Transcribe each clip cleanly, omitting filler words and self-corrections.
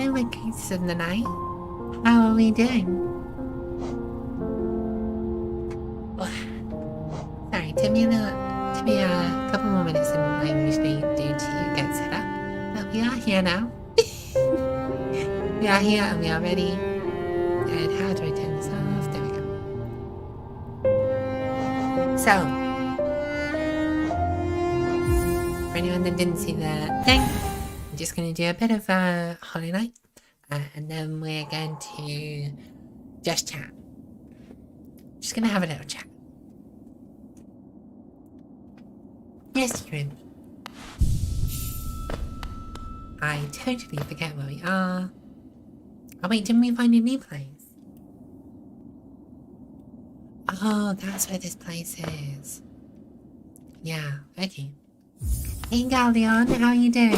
Hello, my cases of the night. How are we doing? Oh, sorry, took me a couple more minutes than I usually do to get set up. But we are here now. We are here and we are ready. And how do I turn this off? There we go. So, for anyone that didn't see the thing, I'm just going to do a bit of Holy Night. And then we're going to just chat. Just going to have a little chat. Yes, Kieran. I totally forget where we are. Oh wait, didn't we find a new place? Oh, that's where this place is. Yeah, okay. Hey Galleon, how are you doing?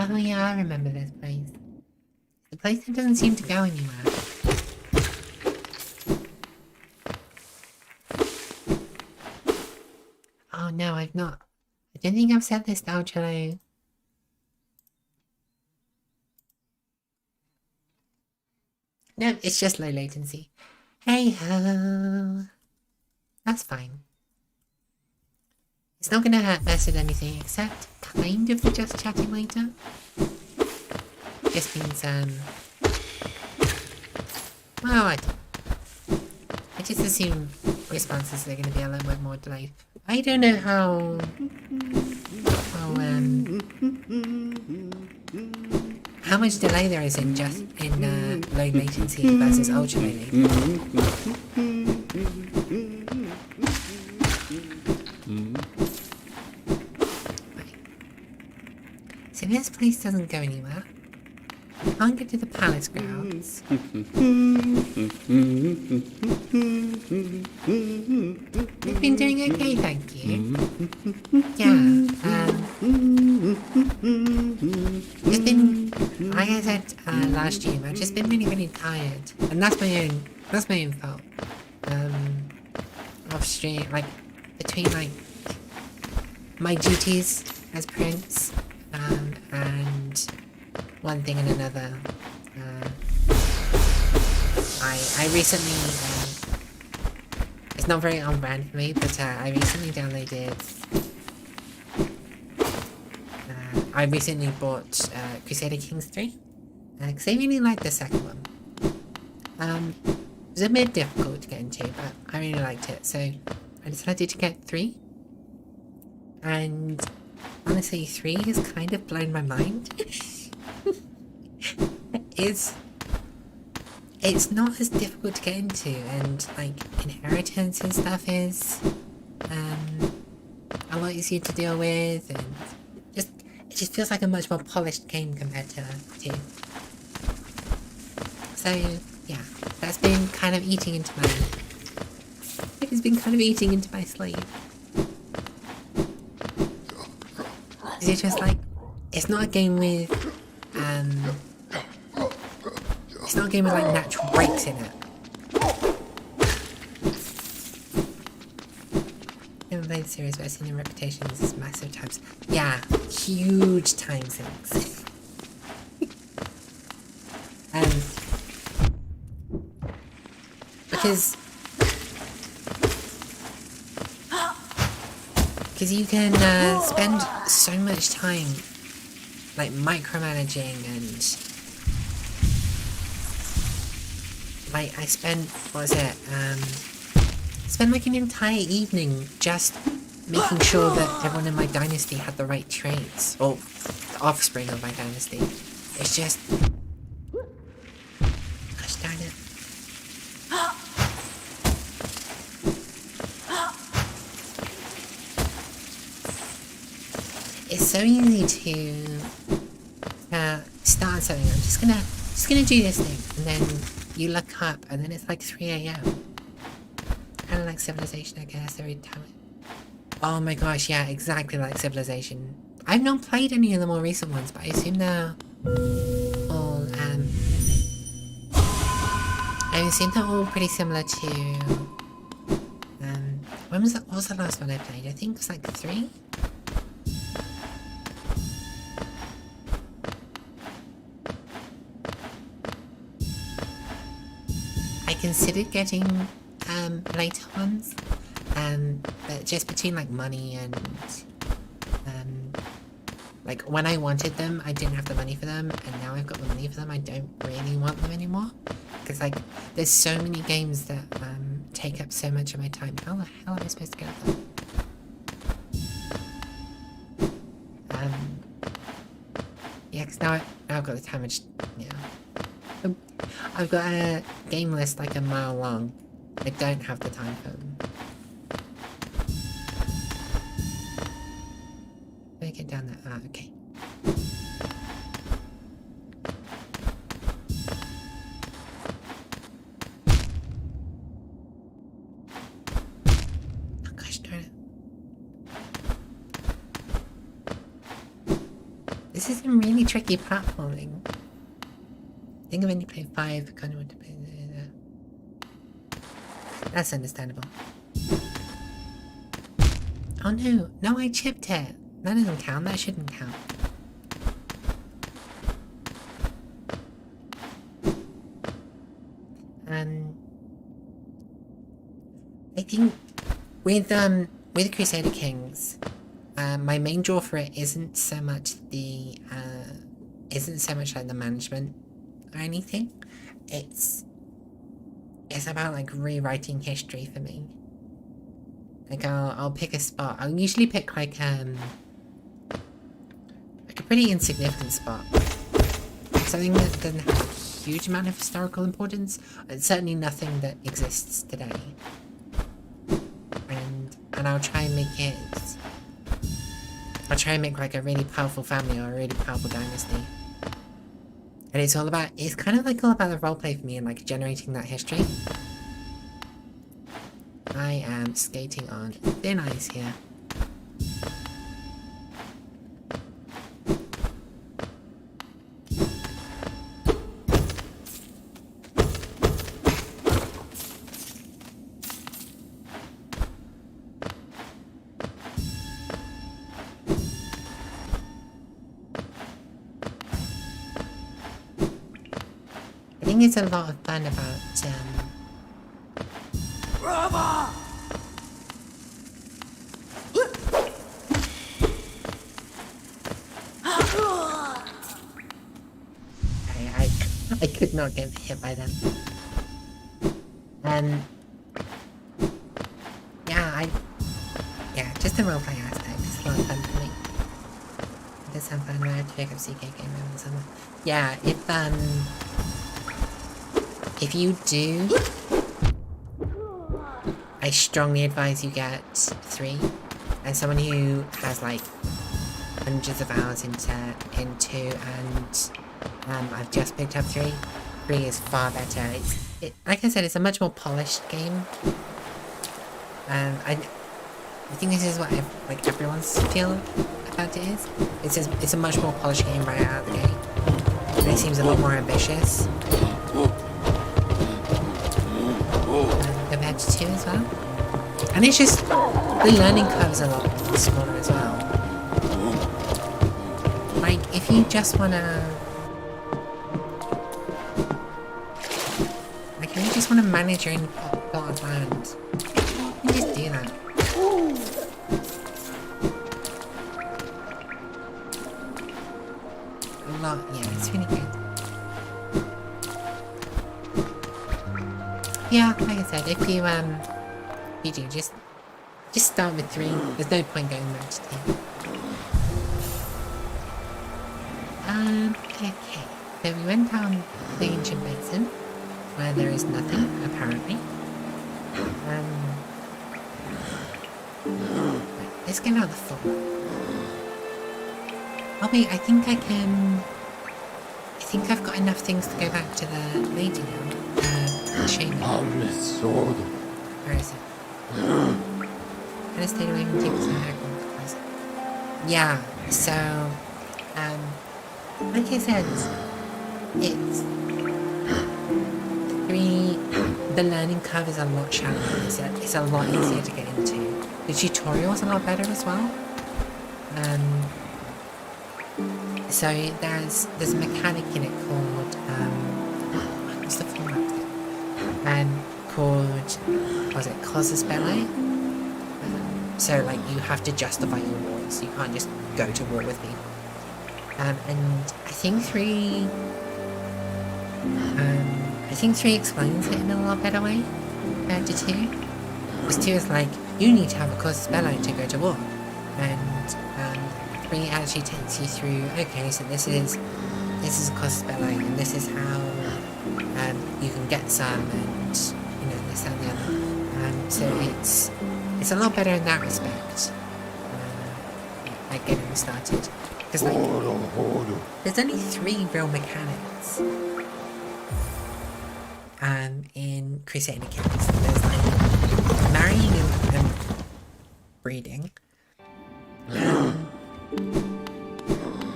Oh yeah, I remember this place. The place that doesn't seem to go anywhere. Oh no, I've not. I don't think I've set this down below. No, it's just low latency. Hey ho. That's fine. It's not gonna hurt versus anything except kind of the just chatting later. Just means, well, I just assume responses are gonna be a little bit more delayed. I don't know how much delay there is in low latency versus ultra low latency. So this place doesn't go anywhere. I can't get to the palace grounds. You've been doing okay, thank you. Yeah, just been, like I said last stream, I've just been really, really tired. And that's my own fault. Off stream, like, between, like, my duties as Prince, and one thing and another. I recently, it's not very on brand for me, but I recently downloaded, I recently bought Crusader Kings 3, because I really liked the second one. It was a bit difficult to get into, but I really liked it, so I decided to get 3. And honestly, 3 has kind of blown my mind. It's not as difficult to get into, and like inheritance and stuff is a lot easier to deal with, and it just feels like a much more polished game compared to 2. So yeah, that's been kind of eating into my sleep. It's just like, it's not a game with like natural breaks in it. Never played the series, but I've seen the reputations as massive times. Yeah, huge time sinks. Because you can spend so much time like micromanaging, and like I spent like an entire evening just making sure that everyone in my dynasty had the right traits, or the offspring of my dynasty. It's just, gosh darn it. It's so easy to start something. I'm just gonna do this thing, and then you look up, and then it's like 3 AM. Kind of like Civilization, I guess, every time. Oh my gosh, yeah, exactly like Civilization. I've not played any of the more recent ones, but I assume they're all, pretty similar to, what was the last one I played? I think it was like 3? I considered getting, later ones, but just between, like, money and, like, when I wanted them, I didn't have the money for them, and now I've got the money for them, I don't really want them anymore. Because, like, there's so many games that, take up so much of my time. How the hell am I supposed to get them? Yeah, because now I've got the time, I've got a game list like a mile long. I don't have the time for them. Let me get down there. Ah, okay. Oh gosh, darn it. This is some really tricky platforming. I think I've only played 5, I kind of want to play there. That's understandable. Oh no, no, I chipped it. That doesn't count, that shouldn't count. I think with Crusader Kings, my main draw for it isn't so much like the management or anything. It's about like rewriting history for me. Like I'll pick a spot. I'll usually pick like a pretty insignificant spot. Something that doesn't have a huge amount of historical importance. It's certainly nothing that exists today. And I'll try and make it. I'll try and make like a really powerful family or a really powerful dynasty. And it's kind of like all about the roleplay for me and like generating that history. I am skating on thin ice here. I think it's a lot of fun about, I could not get hit by them. Yeah, just the roleplay aspect is a lot of fun for me. It does sound fun when I have to pick up CK game over summer. Yeah, if you do, I strongly advise you get 3. As someone who has like hundreds of hours into and I've just picked up 3. 3 is far better. Like I said, it's a much more polished game. I think this is what everyone's feel about it is. It's a much more polished game right out of the gate. And it seems a lot more ambitious. Compared to 2 as well. And it's just, the learning curve's a lot smaller as well. Like, if you just wanna... Like, if you just wanna manage your own plot of land, you can just do that. A lot, yeah, it's really good. Yeah, like I said, if you do, just start with 3. There's no point going back to 2. Okay. So we went down the ancient basin, where there is nothing, apparently. Right, let's get out the fog. Oh wait, I think I've got enough things to go back to the lady now. Shame. Where is it? Better stay away from people so I can close it. Yeah, so, like I said, it's the learning curve is a lot shallower, it's a lot easier to get into. The tutorial's a lot better as well. So there's a mechanic in it called, what's the format of it? Called, was it casus belli? So like you have to justify your wars, you can't just go to war with me. And I think 3 explains it in a lot better way compared to 2. Because 2 is like, you need to have a casus belli to go to war. And 3 actually takes you through, okay, so this is a casus belli, and this is how you can get some, and you know, this and the other. So it's a lot better in that respect. Like getting started. Because like, there's only 3 real mechanics in Crusader Kings. There's like marrying and breeding.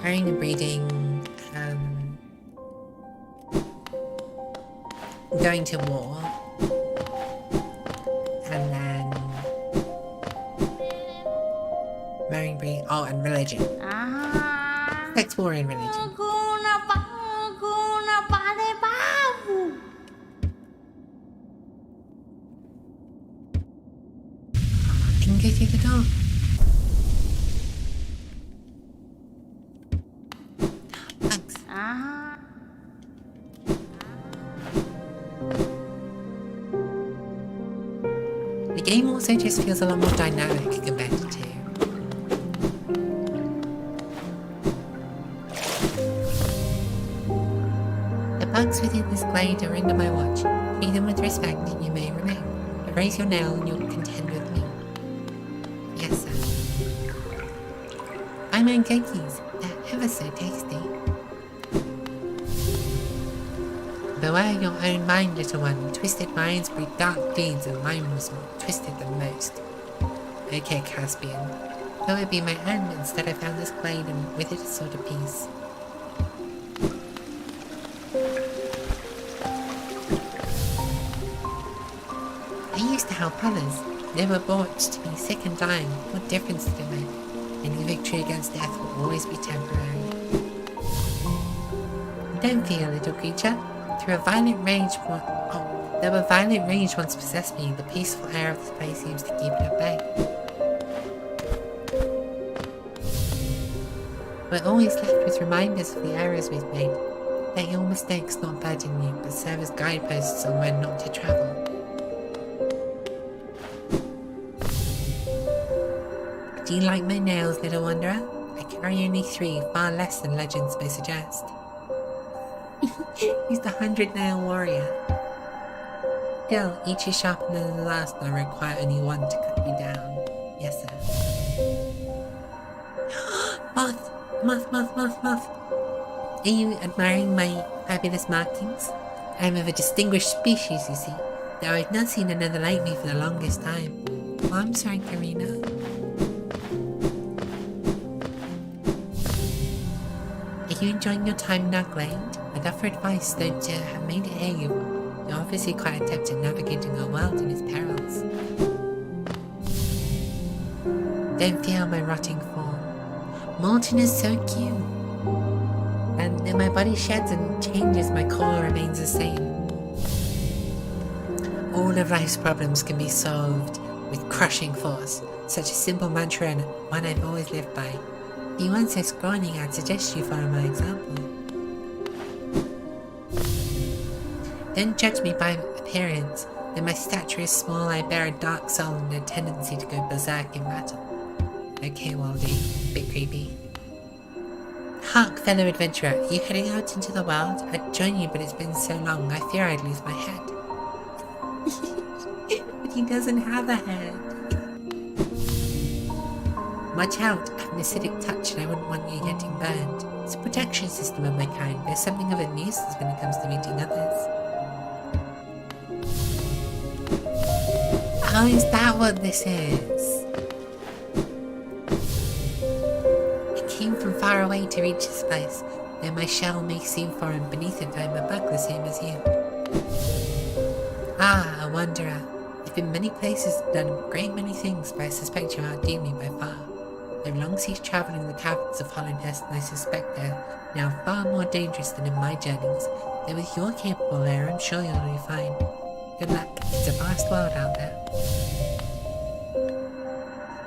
Marrying and breeding, going to war, and then marrying, breeding, oh, and religion. Sex, war, and religion. I can go through the door. Thanks. The game also just feels a lot more dynamic compared to 2. The bugs within this glade are under my watch. Treat them with respect and you may remain. But raise your nail and you'll contend with me. Yes, sir. I mine cookies. They're ever so tasty. Beware your own mind, little one. Twisted minds breed dark deeds, and mine was twisted the most. Okay, Caspian. Though it be my hand, instead I found this blade, and with it a sort of peace. I used to help others. They were brought to be sick and dying. What difference did it make? Any victory against death will always be temporary. Don't fear, little creature. There were violent rage once possessed me. The peaceful air of this place seems to keep it at bay. We're always left with reminders of the errors we've made. Let your mistakes not burden you, but serve as guideposts on when not to travel. Do you like my nails, little wanderer? I carry only 3, far less than legends may suggest. He's the 100-nail warrior. Still, each is sharper than the last, and I require only 1 to cut me down. Yes, sir. Moth! Moth, moth, moth, moth! Are you admiring my fabulous markings? I am of a distinguished species, you see, though I've not seen another like me for the longest time. Oh, I'm sorry, Karina. Are you enjoying your time in our glade? I'd offer advice, though to have made it here, you're obviously quite adept at navigating our world and its perils. Don't fear my rotting form. Molten is so cute. And then my body sheds and changes, my core remains the same. All of life's problems can be solved with crushing force, such a simple mantra and one I've always lived by. If you weren't so scrawny, I'd suggest you follow my example. Don't judge me by appearance. Though my stature is small, I bear a dark soul and a tendency to go berserk in battle. Okay, Waldy, bit creepy. Hark, fellow adventurer, are you heading out into the world? I'd join you, but it's been so long, I fear I'd lose my head. But he doesn't have a head. Watch out, I have an acidic touch and I wouldn't want you getting burned. It's a protection system of my kind. There's something of a nuisance when it comes to meeting others. Oh, is that what this is? a way to reach this place, though my shell may seem foreign beneath it. I'm a bug the same as you. Ah, a wanderer. I've been many places and done a great many things, but I suspect you outdo me by far. I've long ceased travelling the caverns of Hollowness, and I suspect they're now far more dangerous than in my journeys. Though with your capable air, I'm sure you'll be fine. Good luck. It's a vast world out there.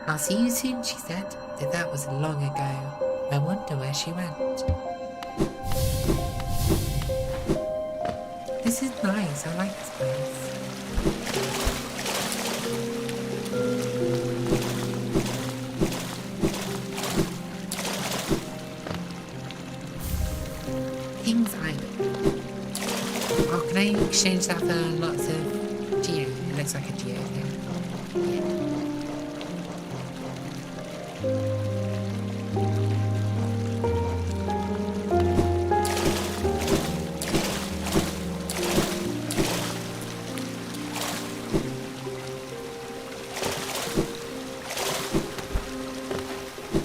I'll see you soon, she said, though that was long ago. I wonder where she went. This is nice, I like this place. King's Island. Oh, can I exchange that for lots of geo? It looks like a geo thing. Yeah.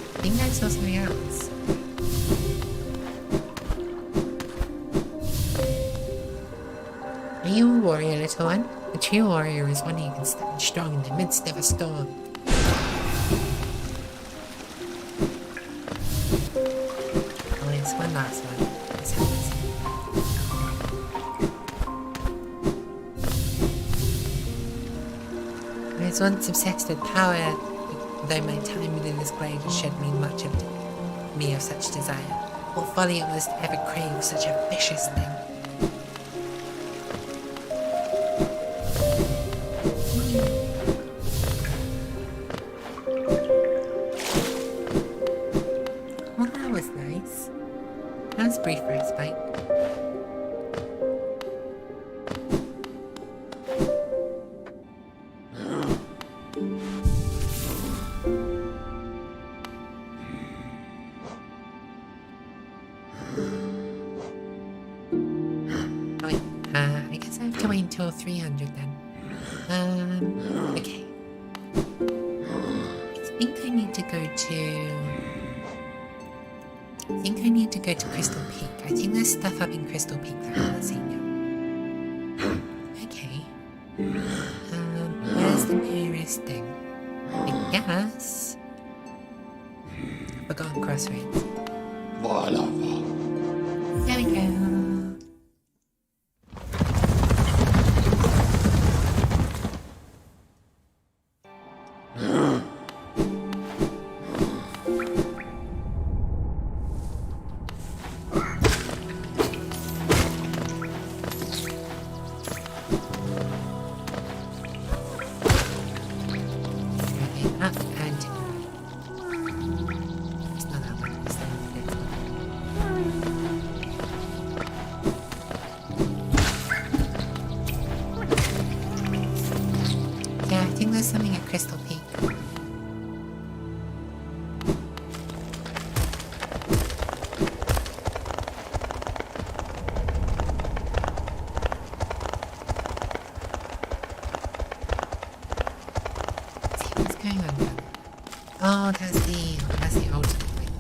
I think I saw something else. Are you a warrior, little one? A true warrior is one who can stand strong in the midst of a storm. Oh, there's one last one. Let's have this. I was once obsessed with power, though my time within this glade has shed me much of me of such desire. What folly it was to ever crave such a vicious thing. Well, that was nice. That was a brief respite. Oh wait, I guess I have to wait until 300 then. Okay. I think I need to go to Crystal Peak. I think there's stuff up in Crystal Peak that I'm not seeing now. Okay. Where's the nearest thing? I guess. Forgotten Crossroads. There we go. Up and it's not that one, it's the next one. Yeah, I think there's something at Crystal Peak. Oh, that's the ultimate thing.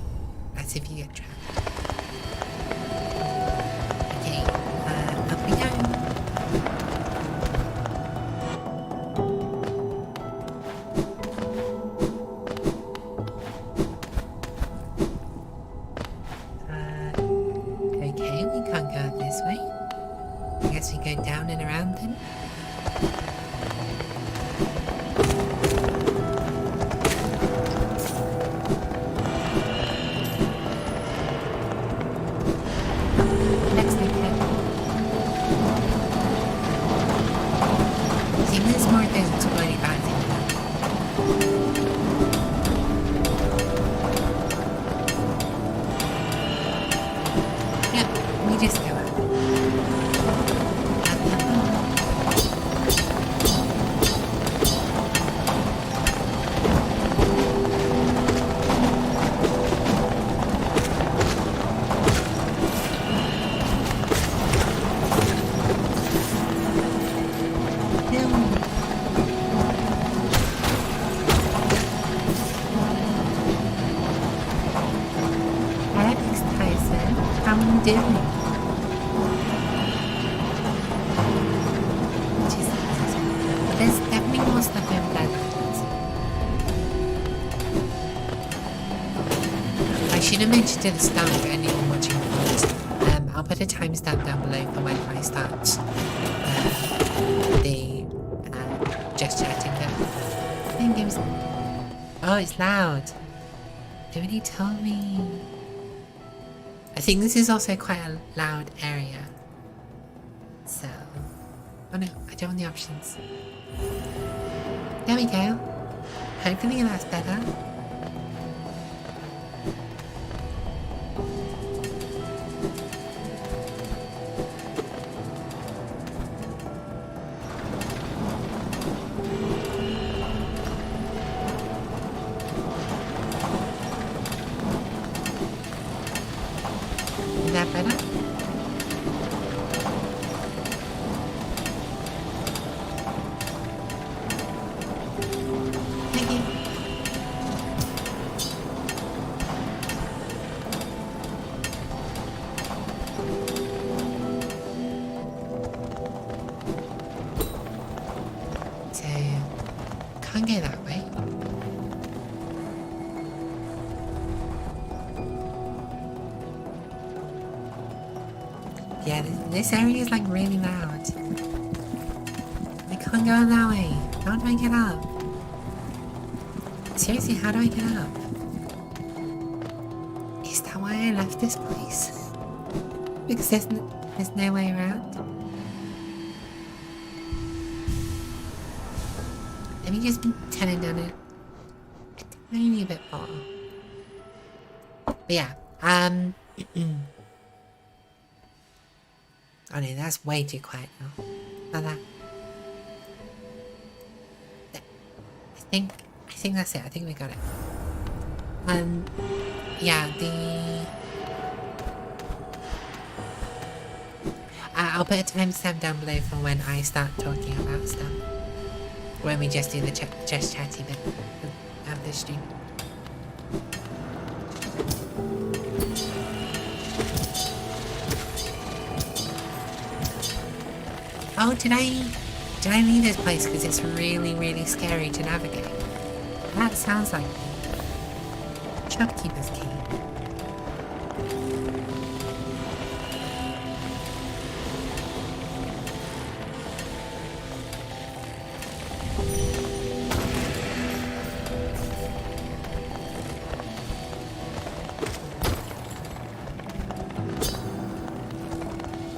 That's if you get trapped. Okay, up we go. Okay, we can't go this way. I guess we go down and around then. Just go up. I doing? Just, but there's definitely more stuff over there. I should have mentioned at the start for anyone watching this. I'll put a timestamp down below for when I start the just chatting bit. I think it was. Oh, it's loud. Nobody told me. I think this is also quite a loud area. So. Oh no, I don't want the options. There we go. Hopefully that's better. Is that better? Thank you. So, can't go that way. Yeah, this area is like really loud. I can't go that way. How do I get up? Seriously, how do I get up? Is that why I left this place? Because there's no way around. Let me just turn it down a tiny bit more. But yeah, oh no, that's way too quiet now. Not that. I think that's it. I think we got it. Yeah, I'll put a timestamp down below for when I start talking about stuff. When we just do the just chatty bit of the stream. Oh, did I leave this place because it's really, really scary to navigate? That sounds like me. Shopkeeper's key.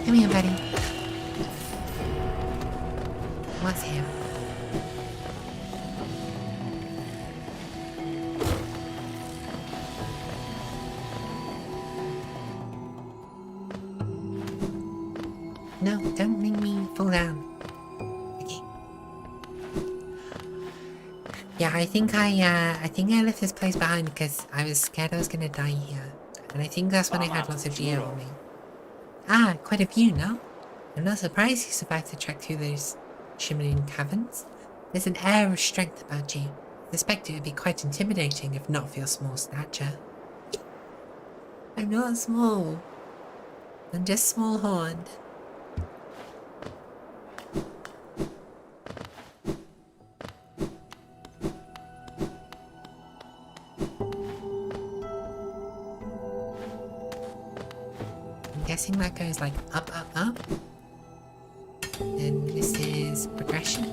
Come here, buddy. What's here? No, don't make me fall down. Okay. Yeah, I think I left this place behind because I was scared I was gonna die here. And I think that's when I had lots of gear on me. Ah, quite a few, no? I'm not surprised you survived the trek through those shimmering caverns. There's an air of strength about you. I suspect it would be quite intimidating if not for your small stature. I'm not small. I'm just small-horned. I'm guessing that goes like up, up, up. And this is progression.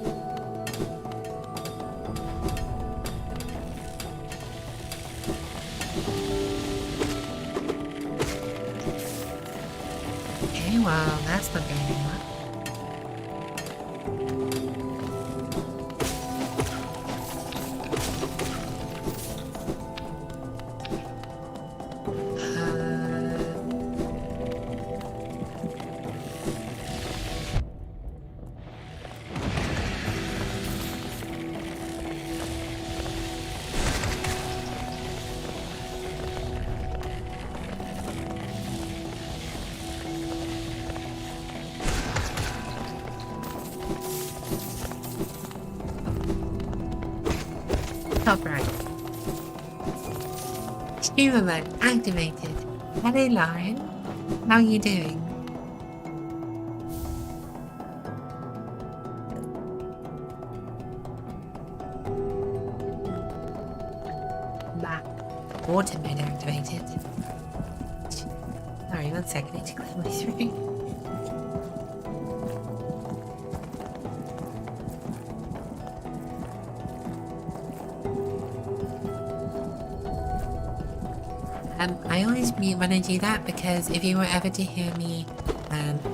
Okay, well, that's not going anywhere. Top right. Streamer mode activated. Hello, Lion. How are you doing? Bah, water mode activated. Sorry, 1 second, I need to clear my throat. I always mute when I do that because if you were ever to hear me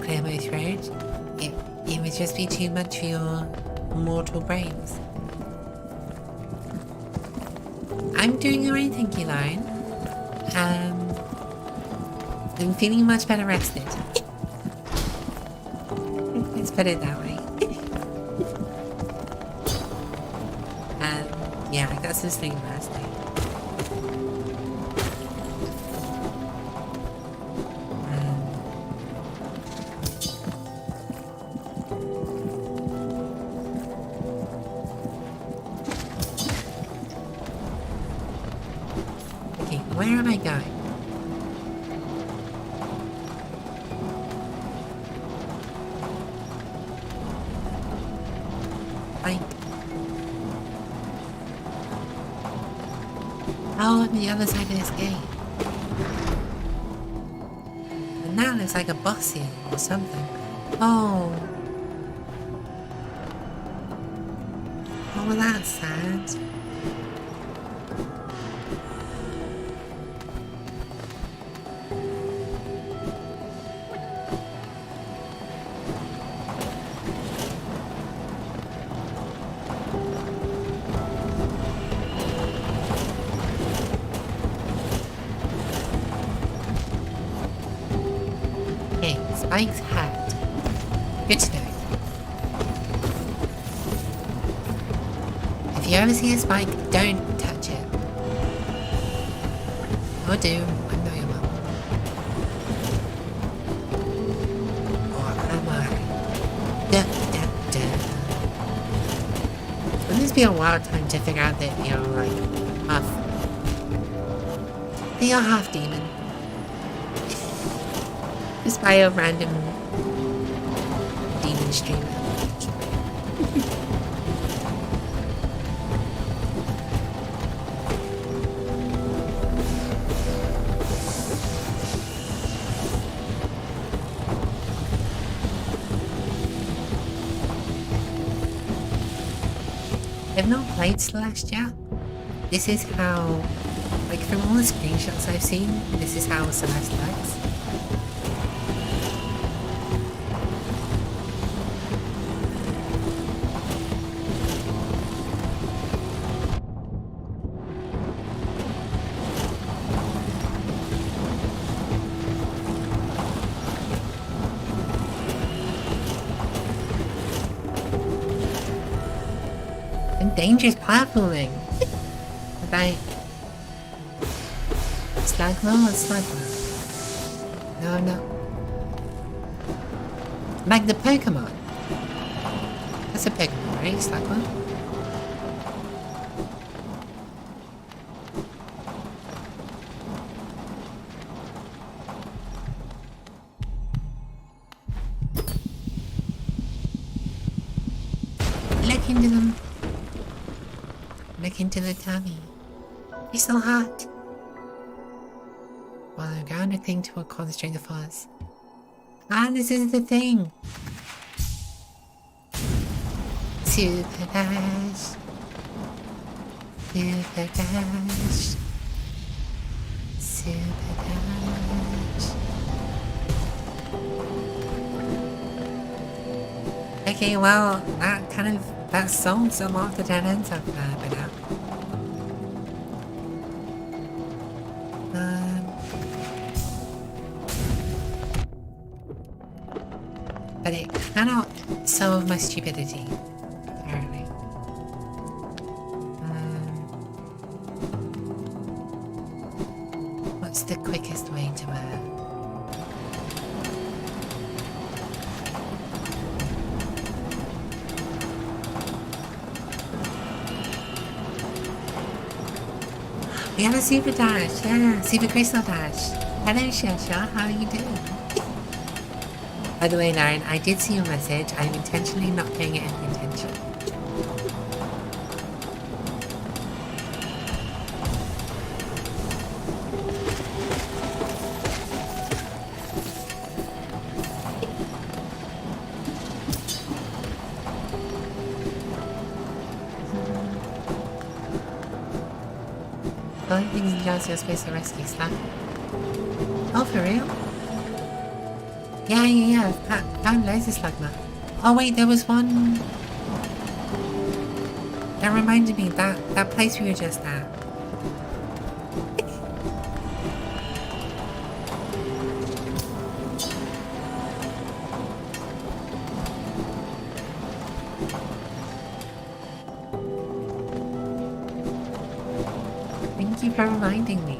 clear my throat, it would just be too much for your mortal brains. I'm doing alright, thank you, Lauren. I'm feeling much better rested. Let's put it that way. Yeah, I got some sleep last night. Where am I going? Oh, on the other side of this gate. And that looks like a boss here or something. Oh. Oh, well, that's sad. Spike's hat. Good to know. If you ever see a spike, don't touch it. Or do. I know you will. Or am I? Da, da, da. Wouldn't this be a wild time to figure out that you're like half... that you're half demon? Just by a random demon streamer. I've not played Celestia. This is how, like from all the screenshots I've seen, this is how Celeste works. Dangerous platforming. Bye. Slugma or Slugma? No. Like the Pokemon. That's a Pokemon, right? Slugma? Look into them. Look into the tummy. It's so hot. Well, I'm going to cling to a concentrate the fuzz. Ah, this is the thing. Super dash. Super dash. Super dash. Okay, well, that solves some of the dead ends I've been out. But it cannot solve my stupidity, apparently. What's the quickest way to We have a super dash, yeah, super crystal dash. Hello Shasha, how are you doing? By the way, Lauren, I did see your message. I'm intentionally not paying it any attention. The only thing in jars you're supposed to rescue stuff. Oh, for real? Yeah. Found loads of slugma. Oh wait, there was one... That reminded me, that place we were just at. Thank you for reminding me.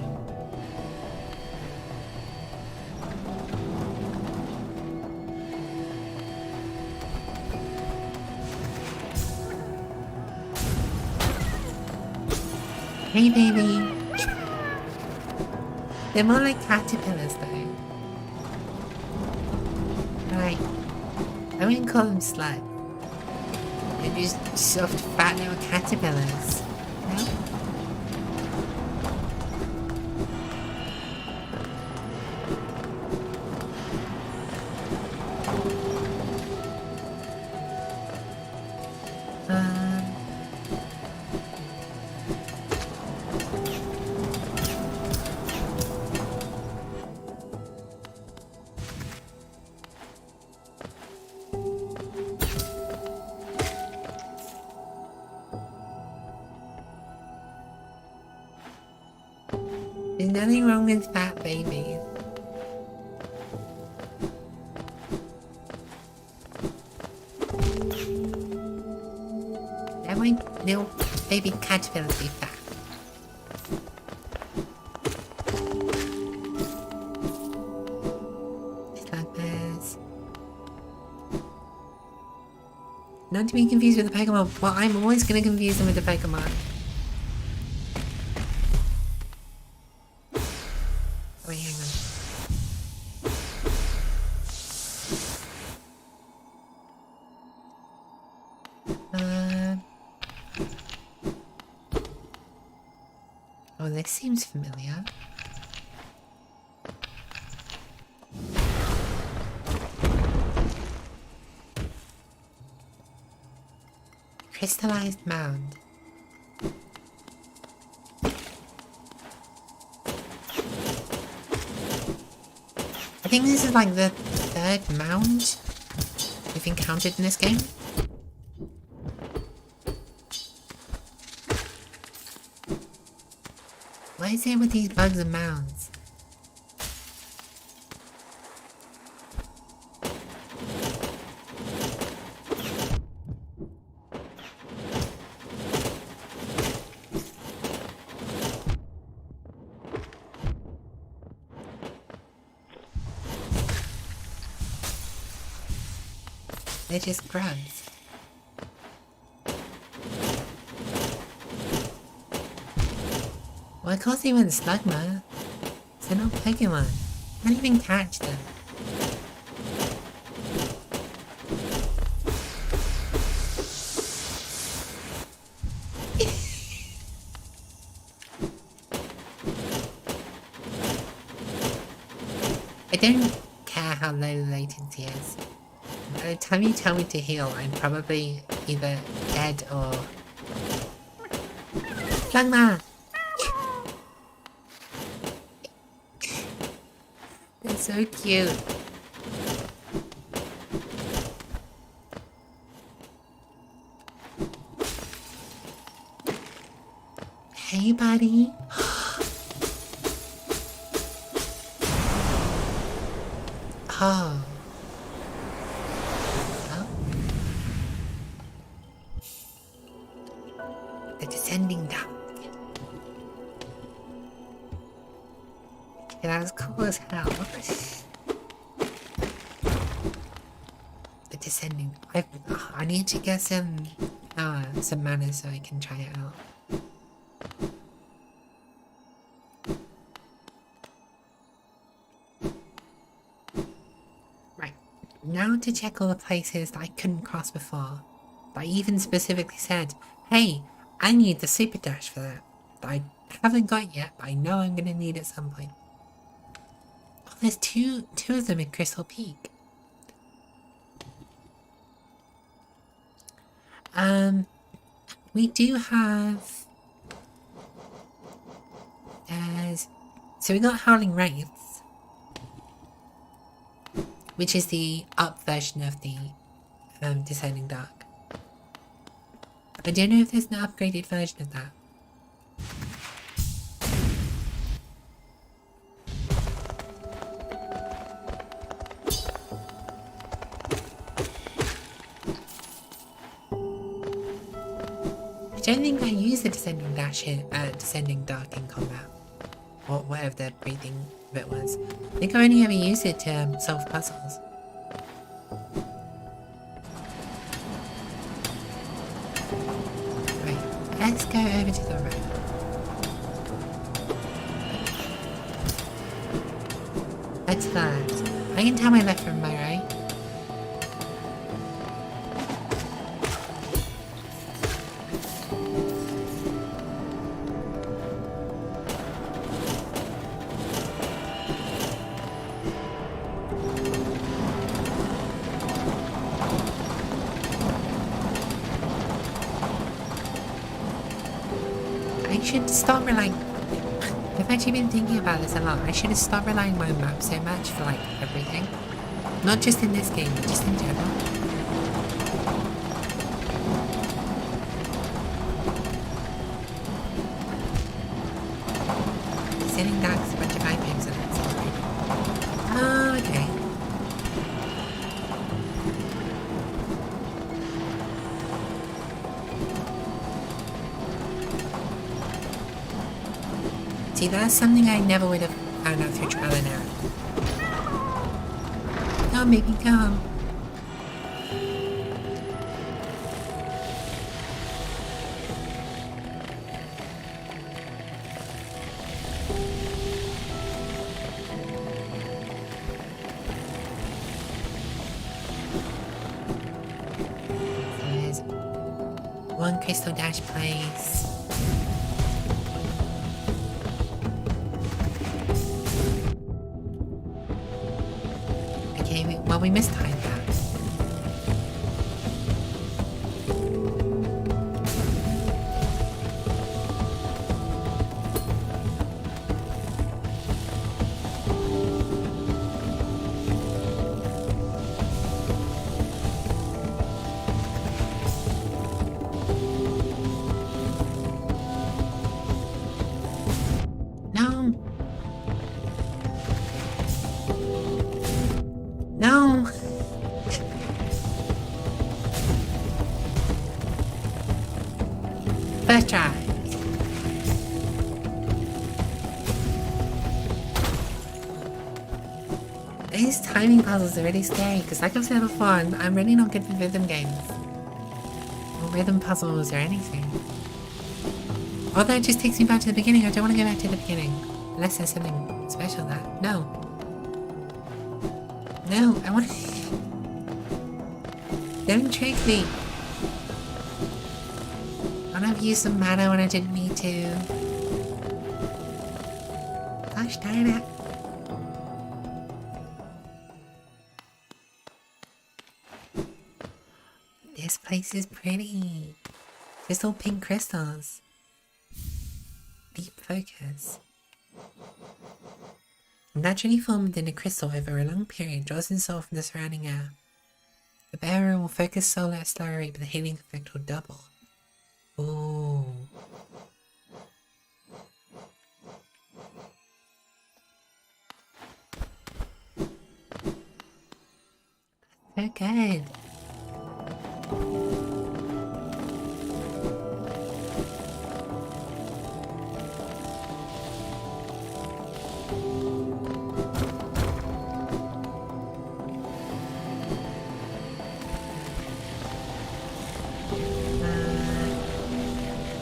Hey baby! They're more like caterpillars though. Right. I wouldn't call them slugs. They're just soft, fat little caterpillars. No? There's nothing wrong with fat babies. Let my little baby caterpillars be fat. Slugbirds. Not to be confused with the Pokemon. Well, I'm always going to confuse them with the Pokemon. Wait, hang on. Oh, this seems familiar. Crystallized mound. I think this is like the third mound we've encountered in this game. What is it with these bugs and mounds? They're just grubs. Well, of course they weren't slugma. They're not Pokemon. Can't even catch them. I don't care how low the latency is. By the time you tell me to heal, I'm probably either dead or... Slugma! They're so cute. Hey, buddy. Oh. The descending down. Yeah, that was cool as hell. The descending. I need to get some mana so I can try it out. now to check all the places that I couldn't cross before. But I even specifically said, hey, I need the super dash for that. I haven't got yet, but I know I'm gonna need it at some point. Oh, there's two of them in Crystal Peak. We do have... So we got Howling Wraiths, which is the up version of the Descending Dark. I don't know if there's an upgraded version of that. I don't think I used the Descending Dark in combat. Or whatever the breathing bit was. I think I only ever used it to solve puzzles. Right, let's go over to the right. That's that. I can tell my left from my right. I should stop relying... I've actually been thinking about this a lot. I should have stopped relying on my map so much for like everything. Not just in this game, but just in general. Sitting down is a bunch of items and it's all right. Oh, okay. See, that's something I never would have found out through trial and error. Come, baby, come. There's one crystal dash place. Well, we mistimed that. No. No! First try. These timing puzzles are really scary because, like I've said before, I'm really not good with rhythm games. Or rhythm puzzles or anything. Although it just takes me back to the beginning. I don't want to go back to the beginning. Unless there's something special there. No. No, I want to... Don't trick me. I've used some mana when I didn't need to. Gosh darn it. This place is pretty. Just all pink crystals. Deep focus. Naturally formed in a crystal over a long period, draws in soul from the surrounding air. The bearer will focus soul at a slower rate, but the healing effect will double. Ooh. So good.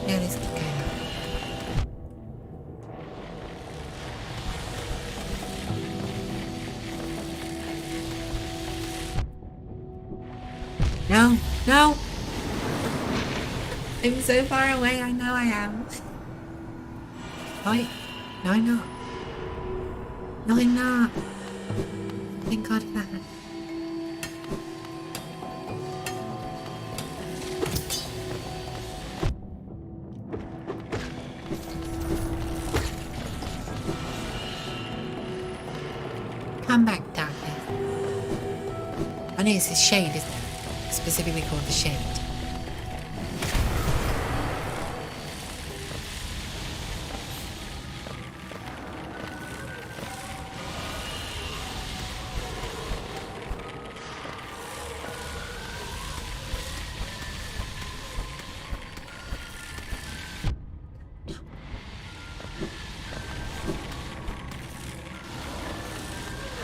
Yeah, let's keep going. I'm so far away, I know I am. Oh wait, no I'm not. No I'm not. Thank God for that. Come back, darkness. Oh no, it's a shade, isn't it? Specifically called the shade.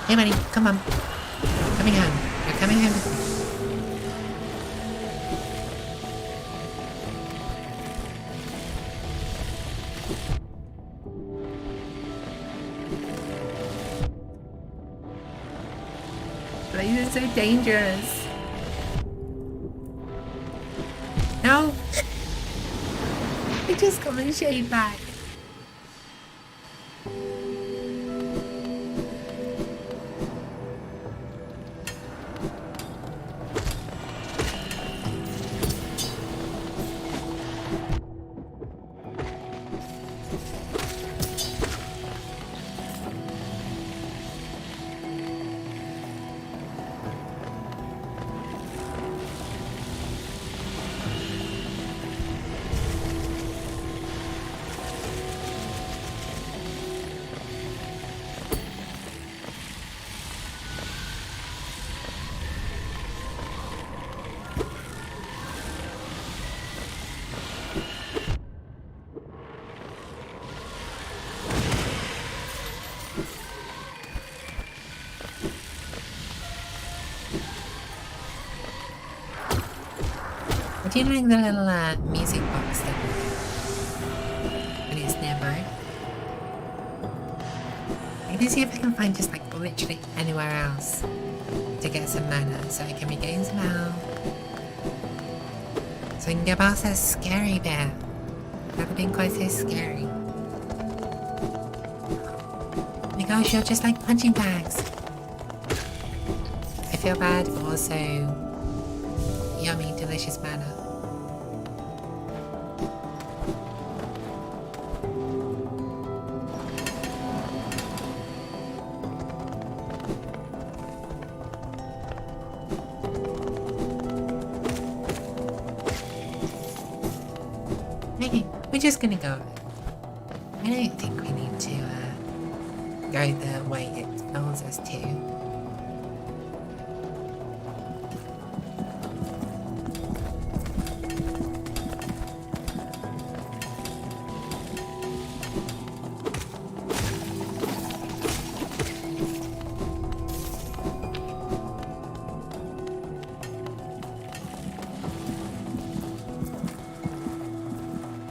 Hey buddy, come on. Coming home. You're coming home with me. This is so dangerous. No! I just got my shade back. Do you like the little music box thing when it's nearby? I'm gonna see if I can find just like literally anywhere else to get some mana so I can regain some health. So I can get past that scary bit. That would been quite so scary. Oh my gosh, you're just like punching bags. I feel bad, but also yummy, delicious mana. We're just gonna go. I don't think we need to go the way it tells us to.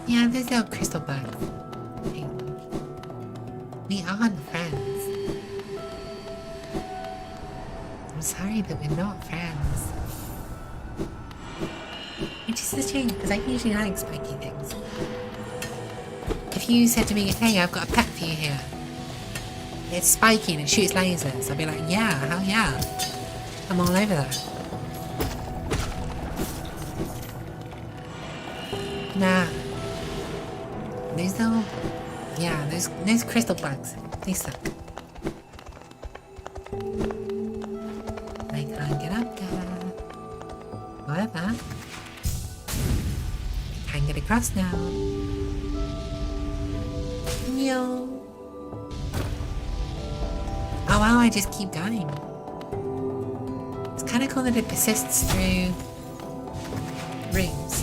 Yeah, there's no crystal bug. We aren't friends. I'm sorry that we're not friends. Which is a shame, because I usually like spiky things. If you said to me, hey, I've got a pet for you here. It's spiky and it shoots lasers. I'd be like, yeah, hell yeah. I'm all over that. Nah. These though, yeah, those crystal bugs, they suck. I can't get up there. Whatever. Can't get across now. Yo. Oh wow, I just keep going. It's kind of cool that it persists through rooms.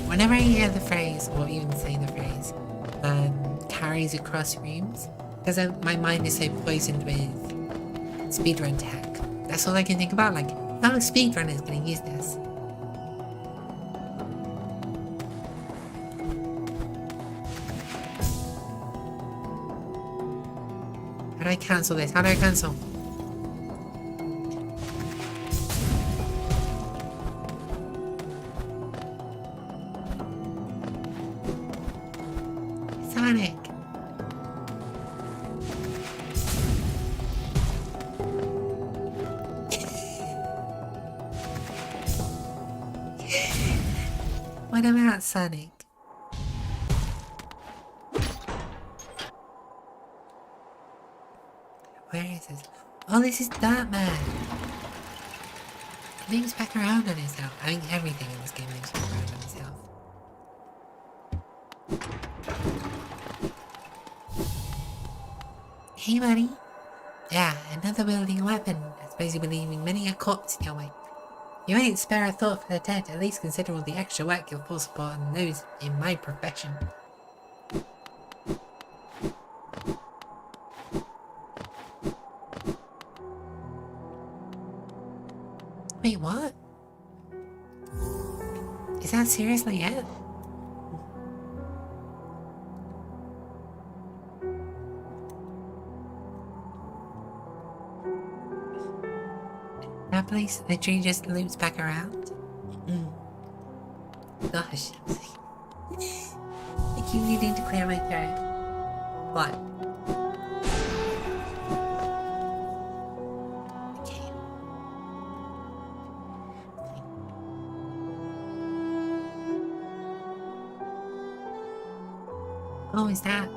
Whenever I hear the phrase, or even say the phrase, carries across rooms, because my mind is so poisoned with speedrun tech. That's all I can think about, like, how a speedrunner is going to use this. How do I cancel this? How do I cancel? panic. What about Sonic? Where is this? Oh, this is Dartman. It loops back around on itself. I mean, everything in this game loops back around on itself. Hey, buddy. Yeah, another wielding weapon. I suppose you'll be leaving many a corpse in your wake. You ain't spare a thought for the dead. At least consider all the extra work you'll force upon those in my profession. Wait, what? Is that seriously it? That place literally just loops back around? Gosh. I keep needing to clear my throat. What? Okay. Oh, is that?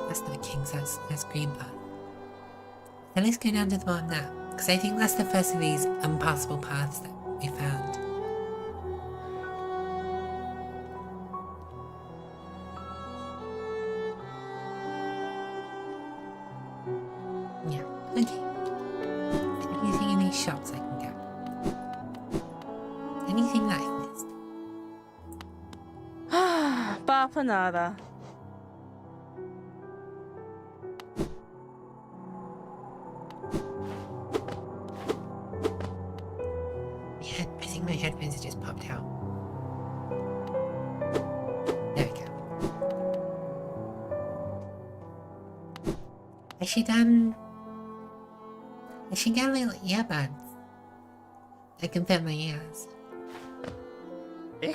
That's not King's, that's Green Part. So let's go down to the bottom now, because I think that's the first of these impassable paths that we found. Yeah, okay. Anything in these shops I can get? Anything that I've missed? Papa nada. Yeah, I think my headphones have just popped out. There we go. Has she done... Has she got little earbuds that can fit my ears? Did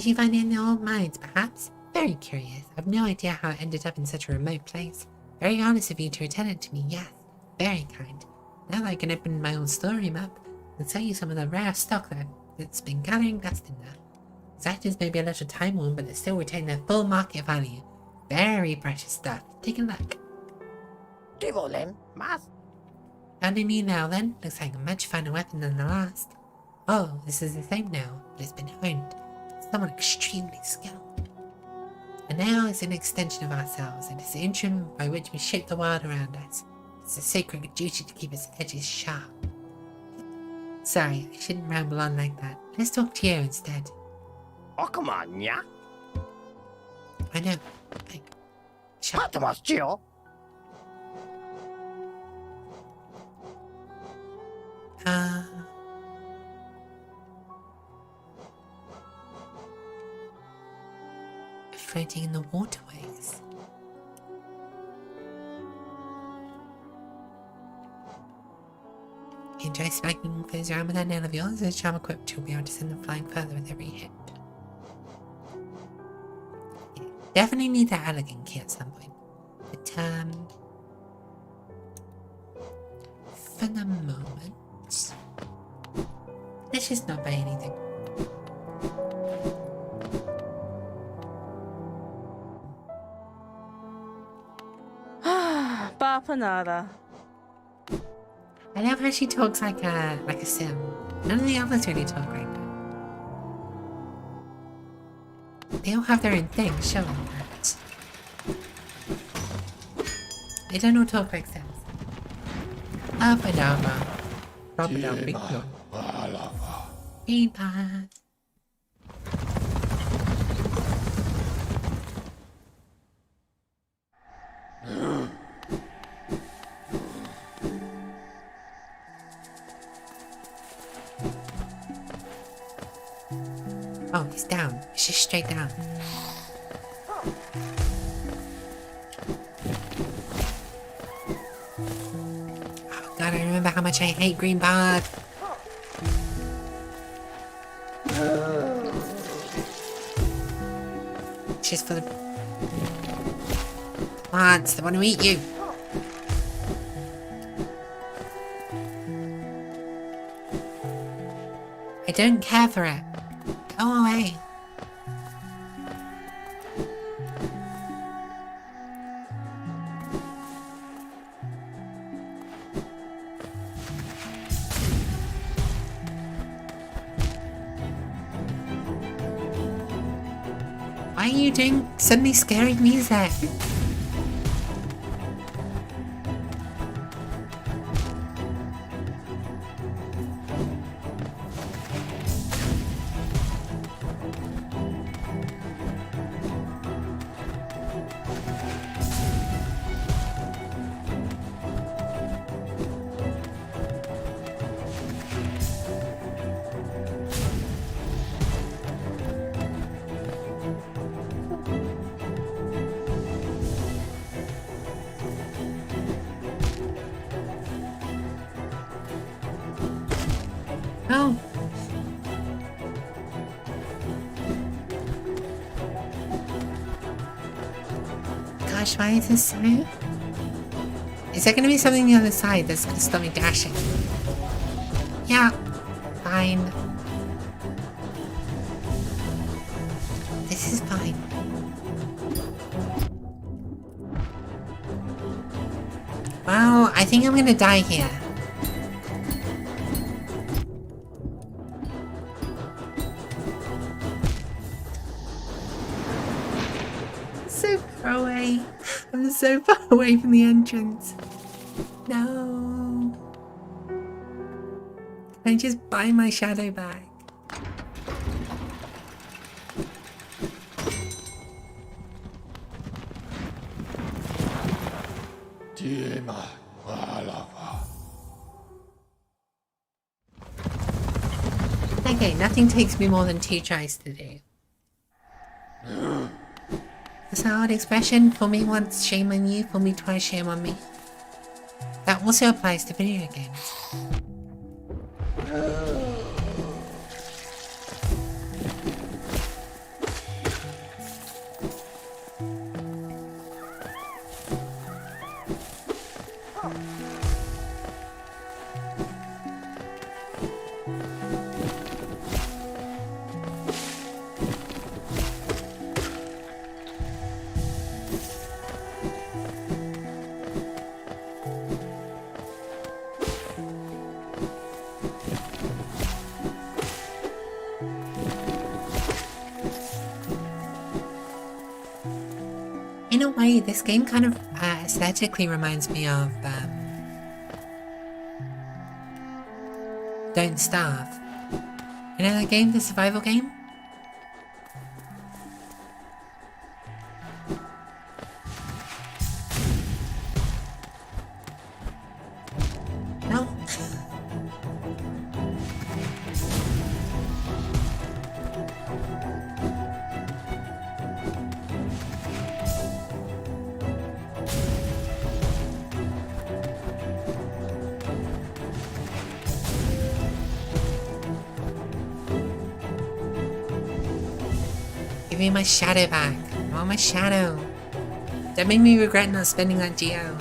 you find it in the old mines, perhaps? Very curious. I've no idea how it ended up in such a remote place. Very honest of you to return it to me, yes. Very kind. Now that I can open my own storeroom up and sell you some of the rare stock that's been gathering dust in there. These items may be a little time-worn, but they still retain their full market value. Very precious stuff. Take a look. Found a new now then? Looks like a much finer weapon than the last. Oh, this is the same nail, but it's been honed. Someone extremely skilled. A nail is an extension of ourselves, and it's the instrument by which we shape the world around us. It's a sacred duty to keep its edges sharp. Sorry, I shouldn't ramble on like that. Let's talk to you instead. Oh, come on, yeah? I know. Shut up. Floating in the waterways. Enjoy spiking things around with that nail of yours. As a charm equipped, you'll be able to send them flying further with every hit. Yeah, definitely need that elegant key at some point. But for the moment, let's just not buy anything. Papa nada. I love how she talks like a sim. None of the others really talk like that. They all have their own thing, showing that. They don't all talk like sims. Up and down, drop it down, big no. Feedback. Oh, it's down. It's just straight down. Oh god, I remember how much I hate green bug. just full of plants that want to eat you. I don't care for it. Go away. Why are you doing suddenly scary music? Oh. Gosh, why is this so? Is there gonna be something on the other side that's gonna stop me dashing? Yeah, fine. This is fine. Well, I think I'm gonna die here. So far away. I'm so far away from the entrance. No. Can I just buy my shadow back? Okay, nothing takes me more than 2 tries to do. That's an old expression. For me once, shame on you. For me twice, shame on me. That also applies to video games. In a way, this game kind of aesthetically reminds me of Don't Starve. You know that game, the survival game? No? Give me my shadow back. I want my shadow. That made me regret not spending that geo.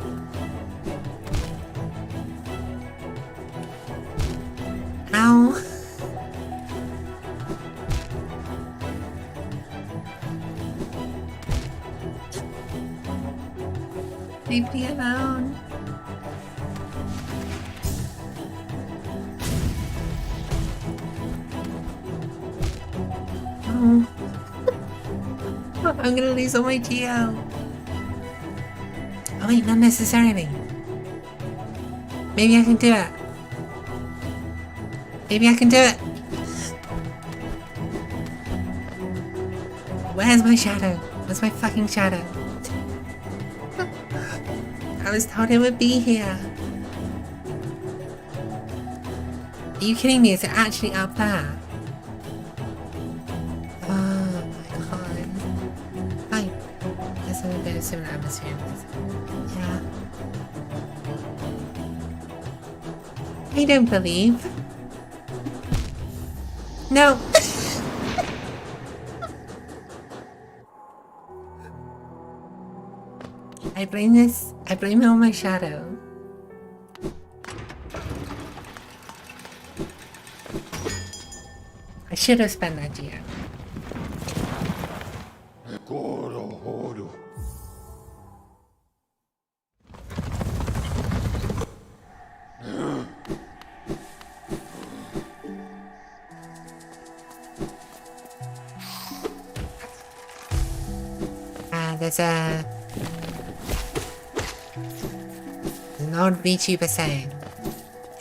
Ow. Leave me alone. Oh. I'm gonna lose all my geo. Oh wait, not necessarily. Maybe I can do it. Maybe I can do it. Where's my shadow? Where's my fucking shadow? I was told it would be here. Are you kidding me? Is it actually up there? Oh my god. Fine. There's a bit of similar atmosphere. Yeah. I don't believe. No. I blame it on my shadow. I should have spent that GM. There's an old Vtuber saying,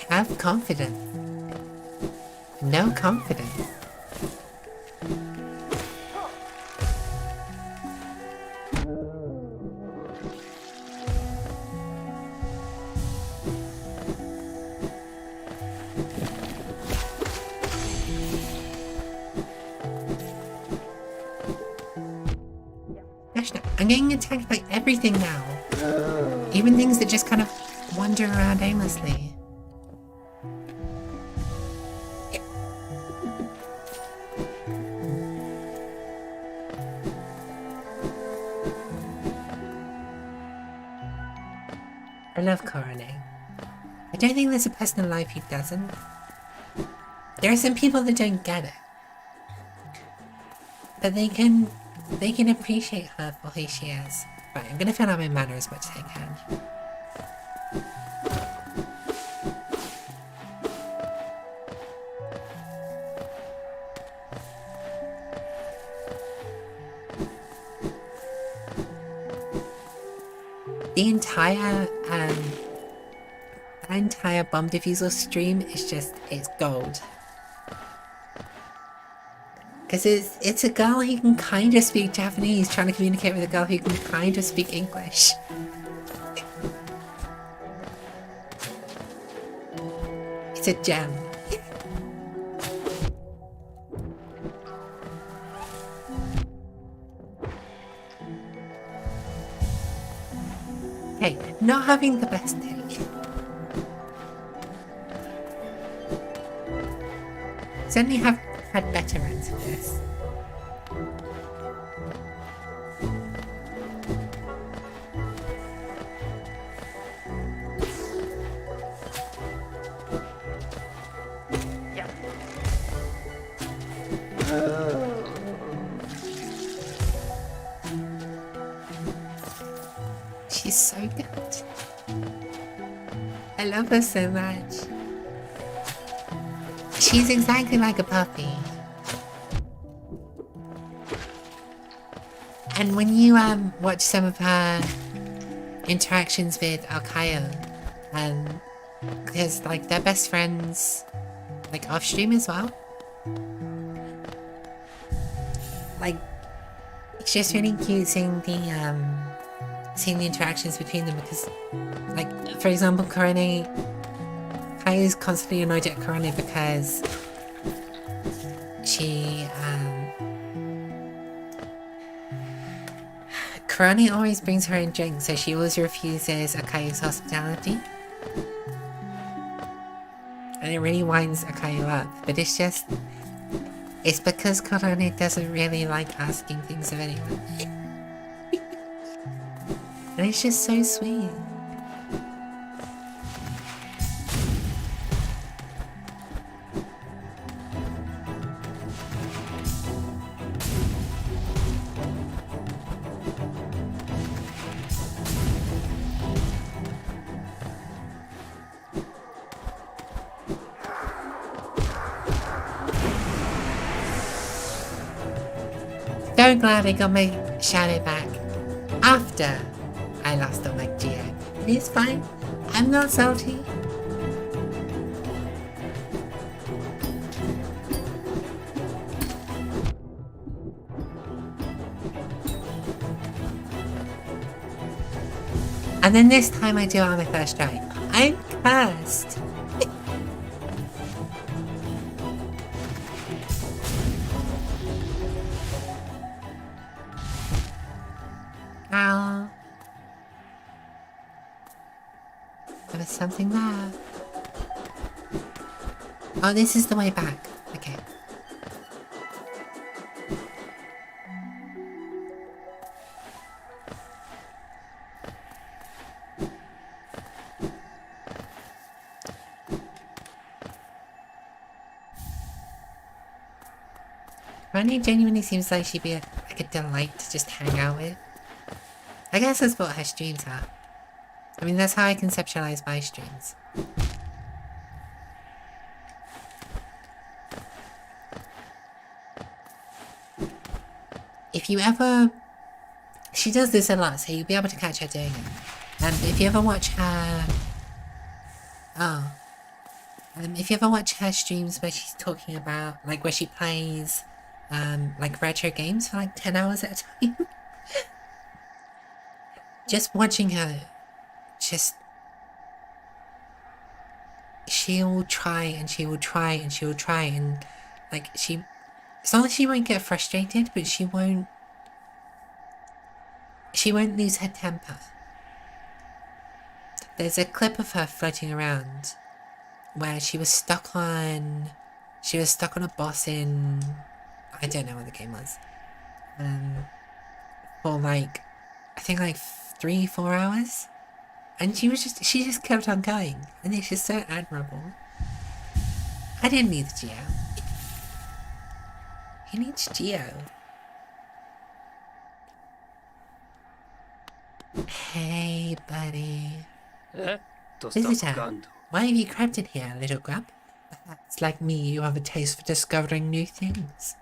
have confidence. No confidence. Gosh, I'm getting attacked by everything now. Even things that just kind of wander around aimlessly. I love coroning. I don't think there's a person alive who doesn't. There are some people that don't get it. But they can appreciate her for who she is. Right, I'm gonna fill out my manner as much as I can. The entire bomb diffusal stream is just, it's gold. Because it's a girl who can kind of speak Japanese trying to communicate with a girl who can kind of speak English. It's a gem. Hey, not having the best day. Certainly have had better runs of this. Yeah. She's so good. I love her so much. She's exactly like a puppy. And when you watch some of her interactions with Alkayo, because like they're best friends, like off stream as well. Like it's just really cute seeing the interactions between them because, like for example, Korone. Kai is constantly annoyed at Korone because Korone always brings her in drinks, so she always refuses Akayo's hospitality. And it really winds Akayo up, but it's because Korone doesn't really like asking things of anyone. And it's just so sweet. So glad I got my shadow back after I lost on my Geo. It's fine. I'm not salty. And then this time I do it on my first try. I'm cursed. Ow. There was something there. Oh, this is the way back. Okay. Ronnie genuinely seems like she'd be like a delight to just hang out with. I guess that's what her streams are. I mean, that's how I conceptualize my streams. If you ever... She does this a lot, so you'll be able to catch her doing it. If you ever watch her... Oh. If you ever watch her streams where she's talking about, like, where she plays, like, retro games for, like, 10 hours at a time. Just watching her, just... She'll try, and she will try, and she will try, and, like, she... It's not that she won't get frustrated, but she won't lose her temper. There's a clip of her floating around where she was stuck on a boss in, I don't know what the game was, for like, I think like 3-4 hours, and she just kept on going, and it's just so admirable. I didn't need the Geo. He needs Geo. Hey, buddy. Visitor, why have you crept in here, little grub? Perhaps, like me, you have a taste for discovering new things.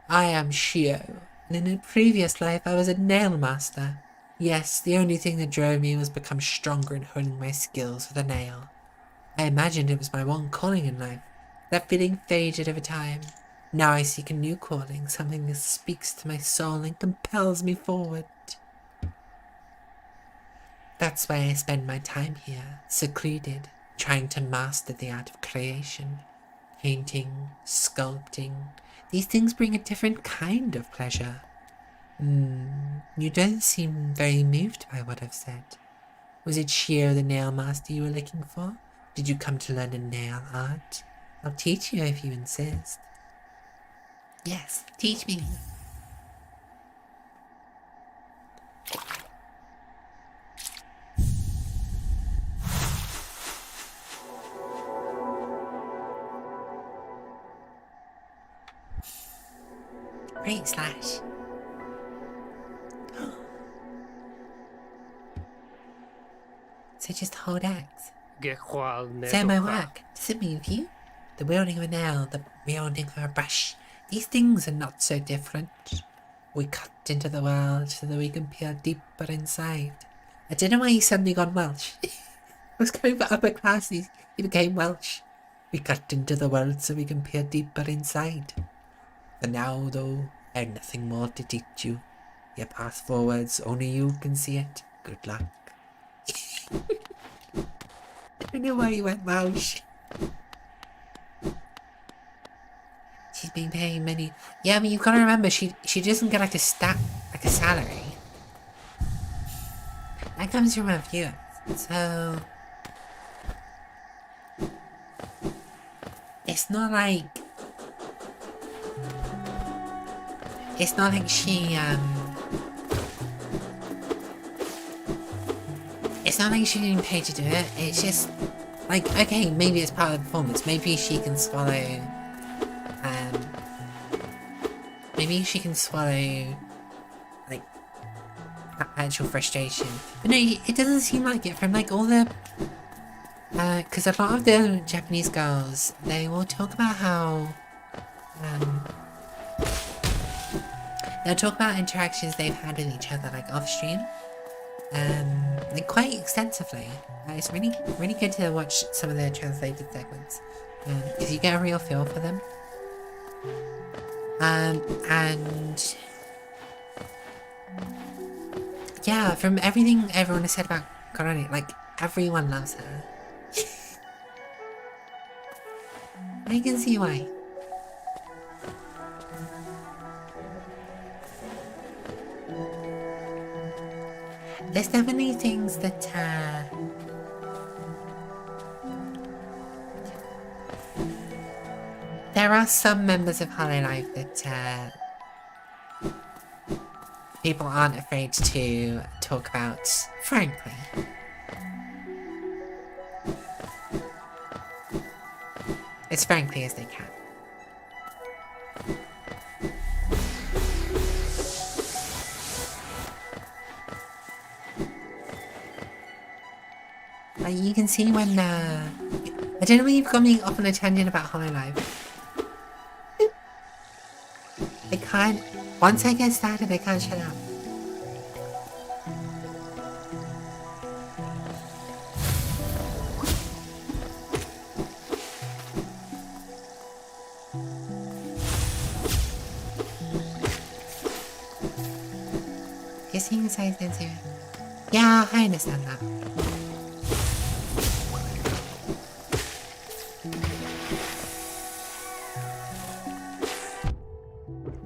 I am Shio, and in a previous life I was a nail master. Yes, the only thing that drove me was become stronger in honing my skills with a nail. I imagined it was my one calling in life. That feeling faded over time. Now I seek a new calling, something that speaks to my soul and compels me forward. That's why I spend my time here, secluded, trying to master the art of creation. Painting, sculpting, these things bring a different kind of pleasure. You don't seem very moved by what I've said. Was it Shio the nail master you were looking for? Did you come to learn a nail art? I'll teach you if you insist. Yes, teach me. Great slash. So just hold X. Say my work. Does it move you? The wielding of a nail, the wielding of a brush. These things are not so different. We cut into the world so that we can peer deeper inside. I don't know why he suddenly gone Welsh. I was going for upper class, he became Welsh. We cut into the world so we can peer deeper inside. For now, though, I have nothing more to teach you. Your path forwards, only you can see it. Good luck. I don't know why you went Welsh. She's been paying many... Yeah, I mean, you've got to remember, she doesn't get like a salary. That comes from her viewers, so... It's not like she, It's not like she's getting paid to do it, it's just... Like, okay, maybe it's part of the performance, maybe she can swallow... Maybe she can swallow, like, actual frustration. But no, it doesn't seem like it from, like, all the... because a lot of the Japanese girls, they will talk about how... they'll talk about interactions they've had with each other, like, off-stream. Like, quite extensively. It's really, really good to watch some of the translated segments. Because you get a real feel for them. And yeah, from everything everyone has said about Korone, like, everyone loves her. I can see why. There's definitely things that, there are some members of Hollow Life that, people aren't afraid to talk about, frankly. As frankly as they can. Like, you can see when, I don't know if you've got me off on a tangent about Hollow Live. I can't, once I get started, I can't shut up. Kissing size and zero. Yeah, I understand that.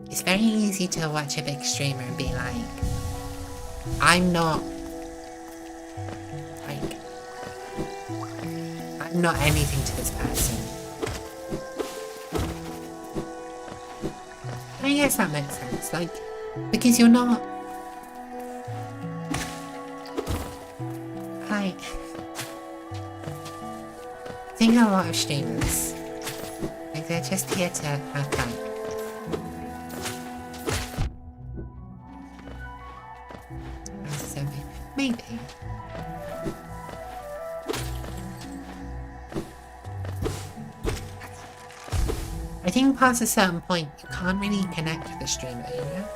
It's very easy to watch a big streamer and be like, I'm not anything to this person. I guess that makes sense, like, because you're not. I think a lot of streamers, like, they're just here to have fun. Maybe. I think past a certain point, you can't really connect with the streamer, you know?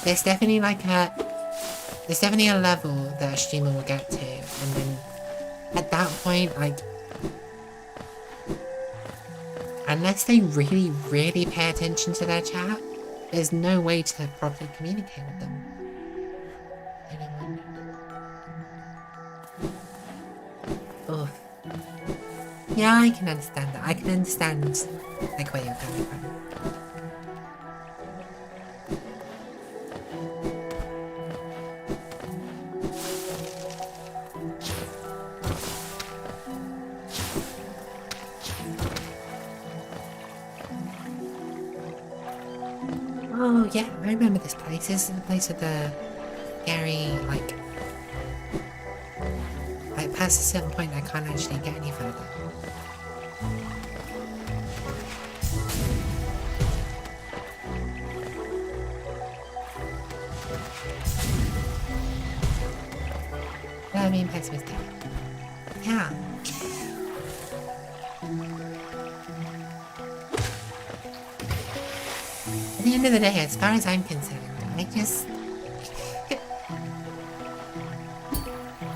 There's definitely a level that a streamer will get to, and then at that point, like, unless they really, really pay attention to their chat, there's no way to properly communicate with them. Oh. Yeah, I can understand that. I can understand, like, where you're coming from. Oh yeah, I remember this place. This is the place with the scary, like past a certain point I can't actually get any further. I mean, pessimistic. Yeah. At the end of the day, as far as I'm concerned, I just...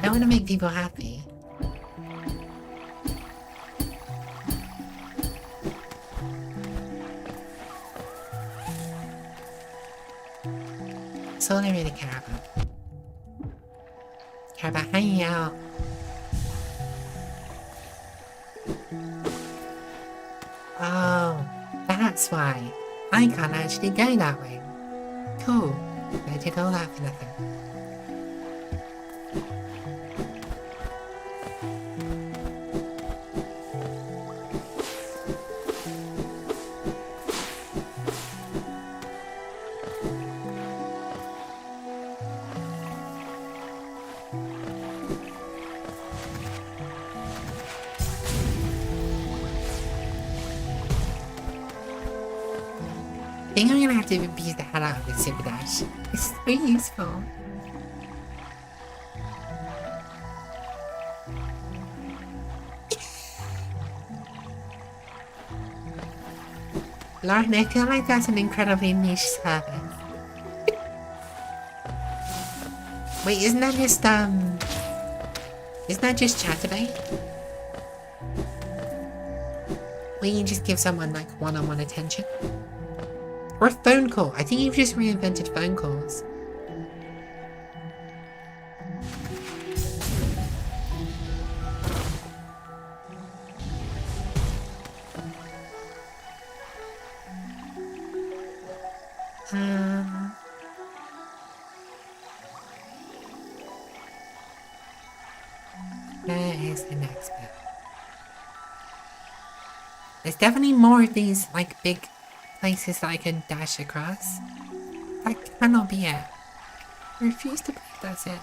I want to make people happy. That's all I really care about. Care about hanging out. Oh, that's why. I can't actually go that way. Cool. I did all that for nothing. I think I'm gonna have to abuse the hell out of this super dash. It's so useful. Lauren, I feel like that's an incredibly niche service. Wait, isn't that just Chatterbait? Where you just give someone like one-on-one attention? Or a phone call. I think you've just reinvented phone calls. Where is the next bit? There's definitely more of these, like, big places that I can dash across. That cannot be it. I refuse to believe that's it.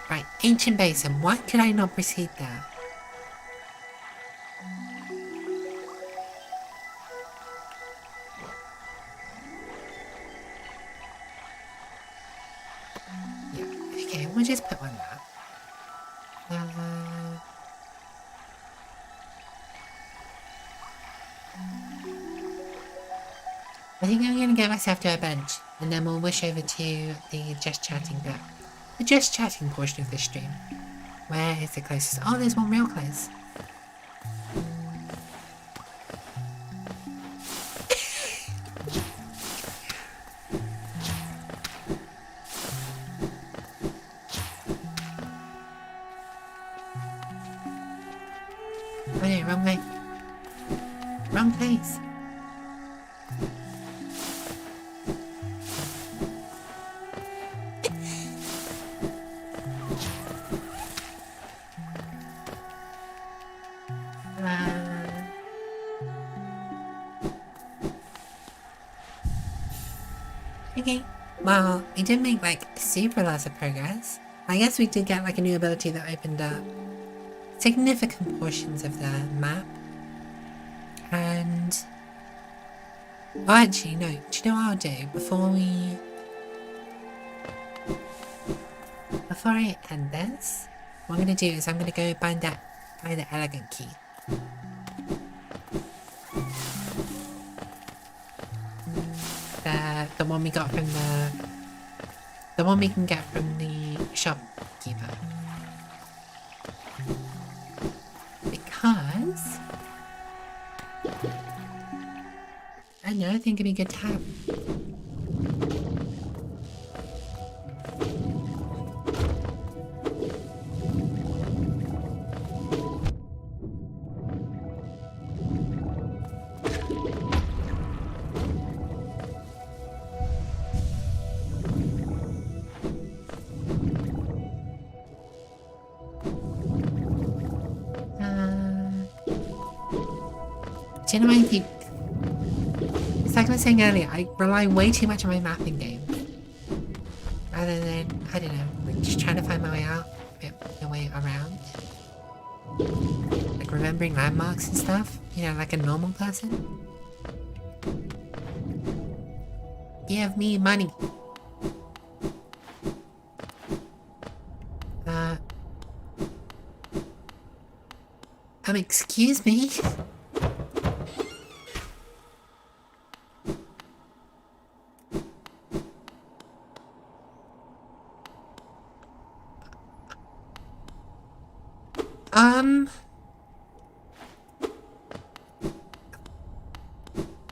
Right, Ancient Basin. Why could I not proceed there? Okay, we'll just put one there. I think I'm gonna get myself to a bench, and then we'll wish over to the just chatting bit. The just chatting portion of this stream. Where is the closest? Oh, there's one real close. Oh no, wrong way. Wrong place. Okay, well, we did make like super lots of progress. I guess we did get like a new ability that opened up significant portions of the map. And oh, actually, no. Do you know what I'll do before I end this? What I'm gonna do is I'm gonna go buy the elegant key. The one we got from the one we can get from the shopkeeper. Because I know, I think it'd be good to have. Do you know what I keep... It's like I was saying earlier, I rely way too much on my mapping game. Rather than, I don't know, like just trying to find my way out, my way around. Like remembering landmarks and stuff, you know, like a normal person. Give me money. Excuse me?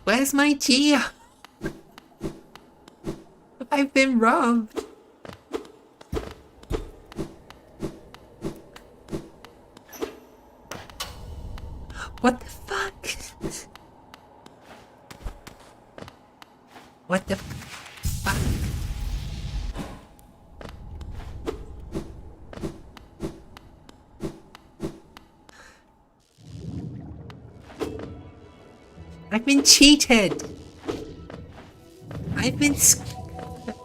Where's my Gia? I've been robbed. What the fuck? What the fuck? I've been cheated. I've been scammed.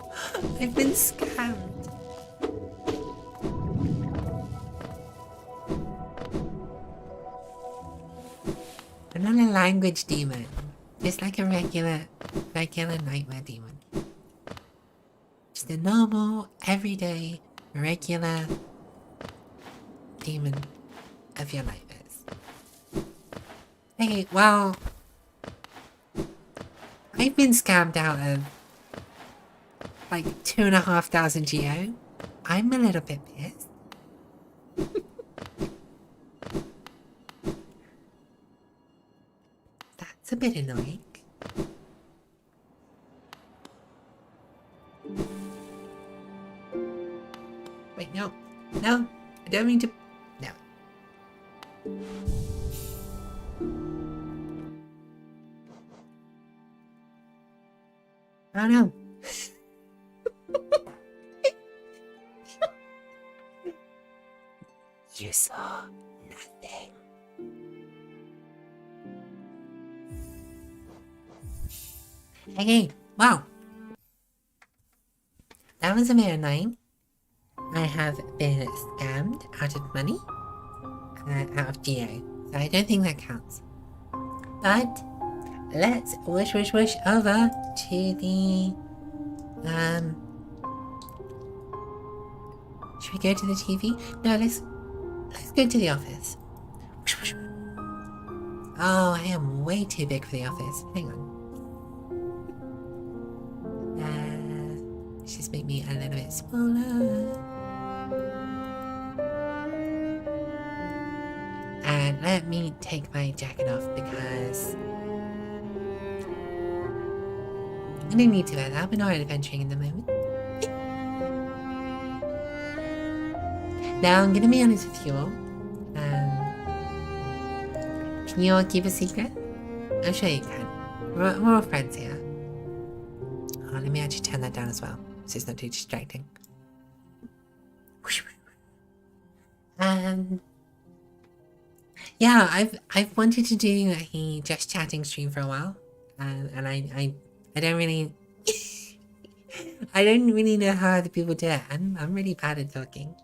I'm not a language demon. Just like a regular nightmare demon. Just a normal, everyday, regular demon of your nightmares. Hey, well, I've been scammed out of like 2,500 geo. I'm a little bit pissed. That's a bit annoying. Wait, no. No, I don't mean to... No. Oh no. You saw nothing. Okay, wow. That was a bit annoying. I have been scammed out of money, out of geo, so I don't think that counts. But let's wish over to the Should we go to the TV? No, let's go to the office. Oh, I am way too big for the office. Hang on. Let's just make me a little bit smaller. And let me take my jacket off because I don't need to wear that. We're not adventuring in the moment. Now I'm gonna be honest with you all. Can you all keep a secret? I'm sure you can. We're all friends here. Oh, let me actually turn that down as well, so it's not too distracting. Yeah, I've wanted to do a just chatting stream for a while, and I don't really I don't really know how other people do it. I'm really bad at talking.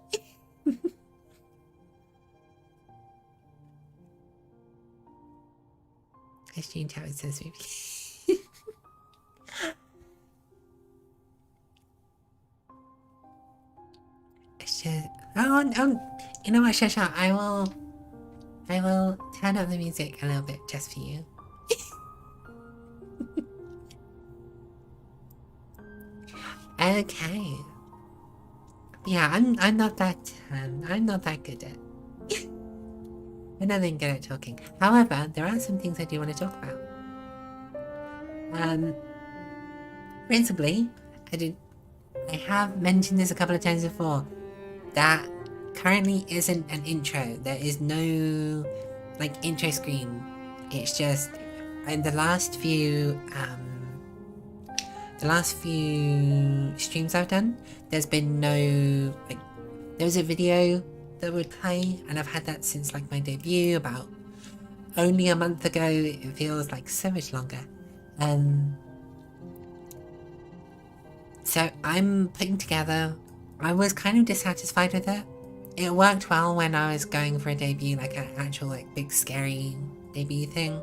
I stream chat with this movie. It's just you know what, Shasha, I will turn up the music a little bit just for you. Okay. Yeah, I'm not that good at I'm not that good at talking. However, there are some things I do want to talk about. Principally, I have mentioned this a couple of times before, that currently isn't an intro. There is no like intro screen. It's just in the last few streams I've done, there's been no like there was a video that would play, and I've had that since like my debut about only a month ago. It feels like so much longer. So I'm putting together, I was kind of dissatisfied with it. It worked well when I was going for a debut, like an actual like big scary debut thing.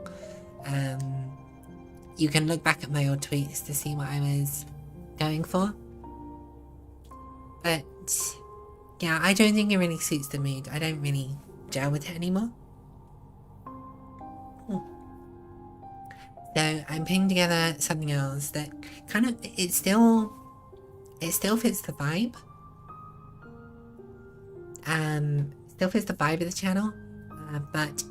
You can look back at my old tweets to see what I was going for. But yeah, I don't think it really suits the mood. I don't really gel with it anymore. So I'm putting together something else that kind of, it still fits the vibe. Still fits the vibe of the channel, but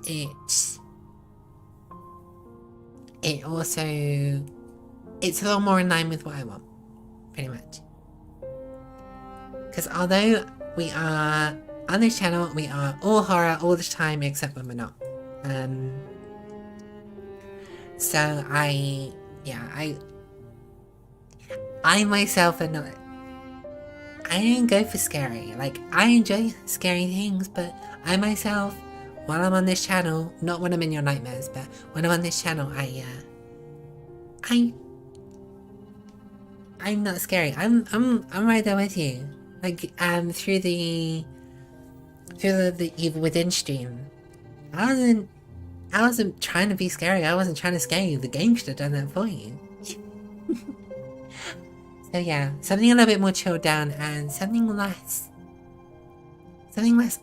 it also, it's a little more in line with what I want, pretty much. Because although we are, on this channel, we are all horror all the time except when we're not. So I myself am not, I don't go for scary. Like, I enjoy scary things, but I myself, while I'm on this channel, not when I'm in your nightmares, but when I'm on this channel, I'm not scary. I'm right there with you. Like, through the Evil Within stream, I wasn't trying to be scary. I wasn't trying to scare you. The game should have done that for you. So yeah, something a little bit more chilled down and something less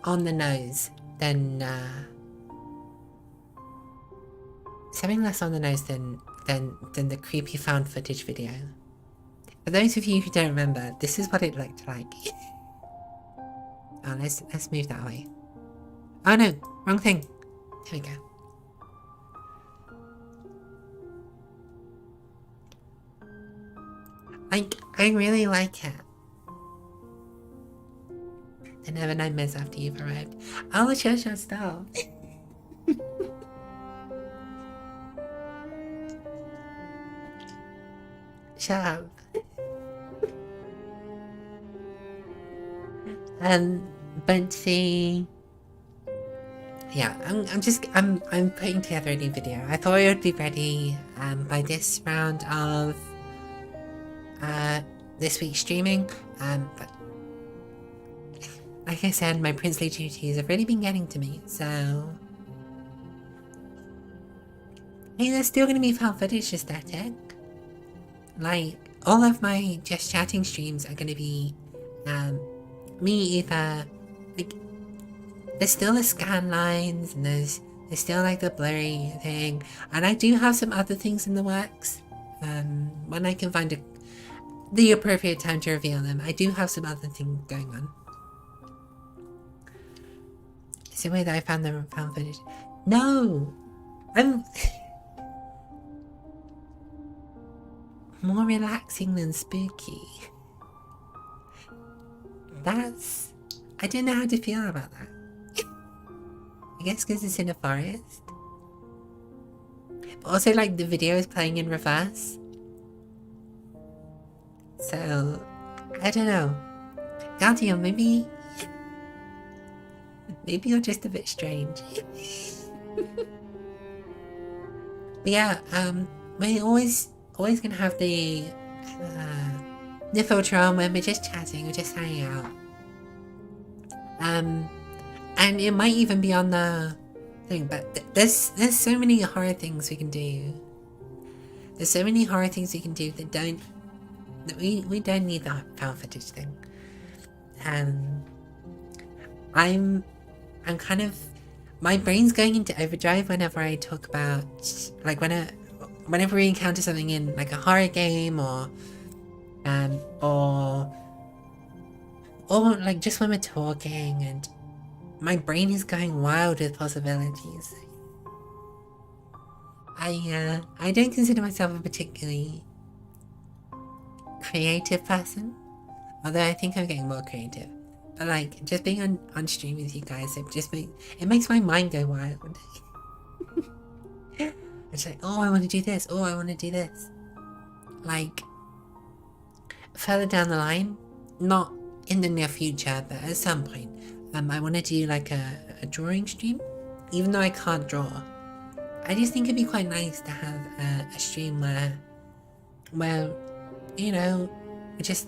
on the nose than the creepy found footage video. For those of you who don't remember, this is what it looked like. Oh, let's move that way. Oh no, wrong thing. There we go. I really like it. The never nightmares after you've arrived. Oh, sure, stop. Shut up. But see, yeah, I'm putting together a new video. I thought it would be ready by this round of this week's streaming, but like I said, my princely duties have really been getting to me, so hey, there's still gonna be found footage aesthetic. Like, all of my just chatting streams are gonna be me either. Like, there's still the scan lines, and there's still like the blurry thing, and I do have some other things in the works. When I can find the appropriate time to reveal them, I do have some other things going on. It's the way that I found the found footage. No! I'm more relaxing than spooky. I don't know how to feel about that. I guess because it's in a forest. But also, like, the video is playing in reverse. So, I don't know. Guardian, maybe you're just a bit strange. But yeah, we're always gonna have the filter on when we're just chatting, we're just hanging out. And it might even be on the thing, but there's so many horror things we can do. There's so many horror things we can do that we don't need the found footage thing. I'm kind of, my brain's going into overdrive whenever I talk about, like, whenever we encounter something in like a horror game or like just when we're talking, and my brain is going wild with possibilities. I don't consider myself a particularly creative person, although I think I'm getting more creative. But like, just being on stream with you guys, it makes my mind go wild. It's like, oh, I want to do this. Oh, I want to do this. Like, further down the line, not in the near future, but at some point, I want to do like a drawing stream, even though I can't draw. I just think it'd be quite nice to have a stream where, you know, we just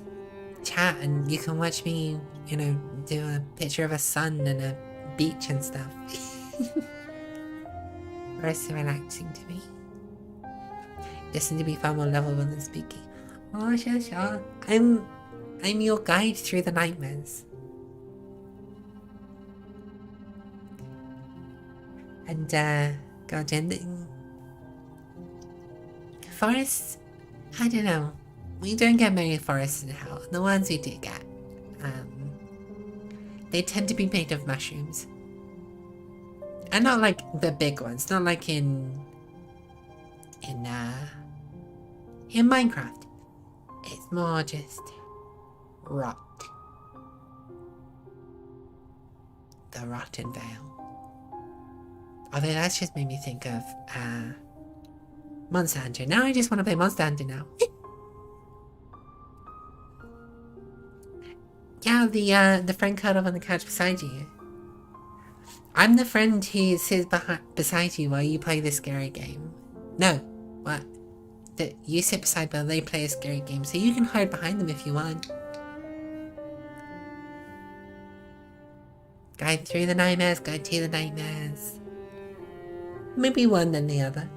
chat and you can watch me, you know, do a picture of a sun and a beach and stuff. Very so relaxing to me. Just seem to be far more lovable than spooky. Oh, sure. I'm your guide through the nightmares. And goddamn, forests, I don't know. We don't get many forests in hell. The ones we do get, they tend to be made of mushrooms. And not like the big ones, not like in Minecraft. It's more just rot. The rotten vale. Although that's just made me think of Monster Hunter. Now I just want to play Monster Hunter now. Yeah, the friend cuddled on the couch beside you. I'm the friend who sits beside you while you play the scary game. No, what? That you sit beside while they play a scary game, so you can hide behind them if you want. Guide through the nightmares, guide to the nightmares. Maybe one then the other.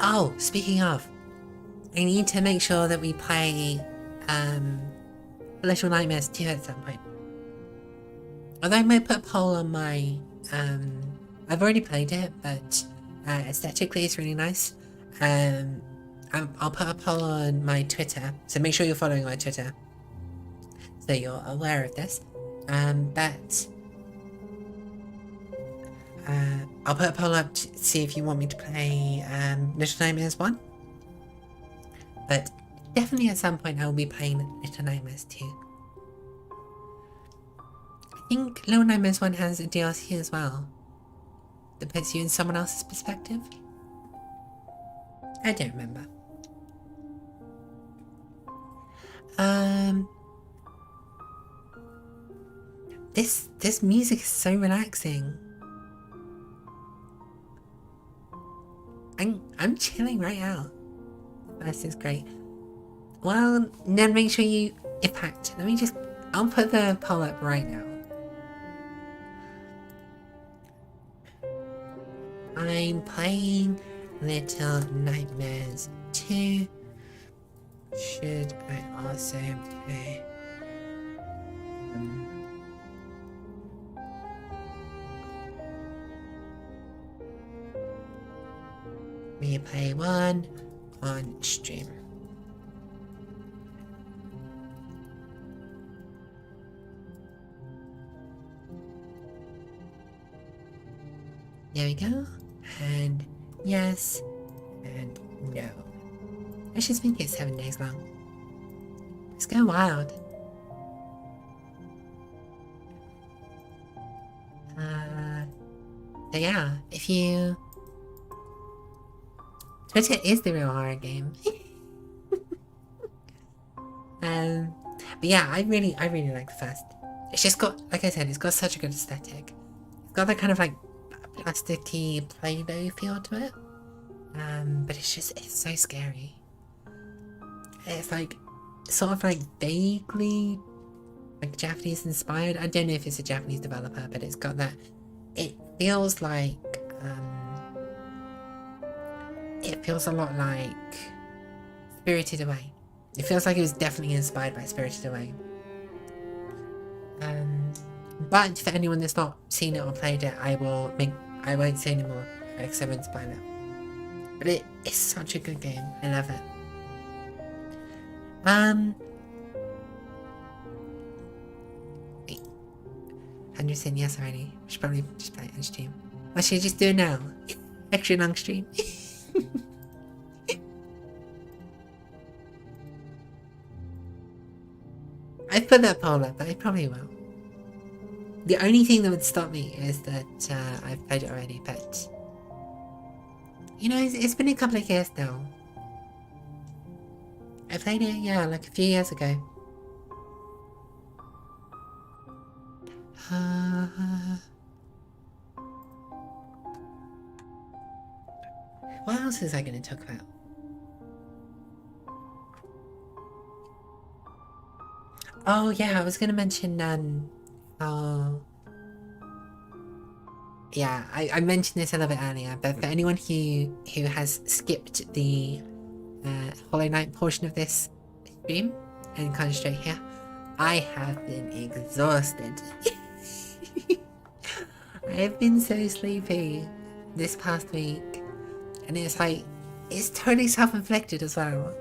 Oh, speaking of, I need to make sure that we play Little Nightmares 2 at some point. Although I might put a poll on my I've already played it, but aesthetically it's really nice. I'll put a poll on my Twitter, so make sure you're following my Twitter so you're aware of this. But I'll put a poll up to see if you want me to play Little Nightmares 1. But definitely at some point I will be playing Little Nightmares 2. I think Little Nightmares 1 has a DLC as well that puts you in someone else's perspective. I don't remember. This music is so relaxing. I'm chilling right now. This is great. Well, then make sure you, in fact, I'll put the poll up right now. I'm playing Little Nightmares 2. Should I also play? Replay one on stream. There we go. And yes, and no. Let's just make it 7 days long. Let's go wild. So yeah, if you... Twitter is the real horror game. But yeah, I really like the first. It's just got, like I said, it's got such a good aesthetic. It's got that kind of like plasticky Play-Doh feel to it. But it's so scary. It's like, sort of like vaguely like Japanese inspired. I don't know if it's a Japanese developer, but it's got that, it feels like, it feels a lot like Spirited Away. It feels like it was definitely inspired by Spirited Away. But for anyone that's not seen it or played it, I won't say anymore because I won't spoil it. But it is such a good game. I love it. 100% yes already. We should probably just play it on stream. Or should I just do it now? Extra long stream. I've put that poll up, but I probably will. The only thing that would stop me is that I've played it already, but... You know, it's been a couple of years now. I played it, yeah, like a few years ago. What else is I going to talk about? Oh yeah, I was going to mention, yeah, I mentioned this a little bit earlier, but for anyone who has skipped the Hollow Knight portion of this stream and come straight here, I have been exhausted. I have been so sleepy this past week, and it's like, it's totally self-inflicted as well.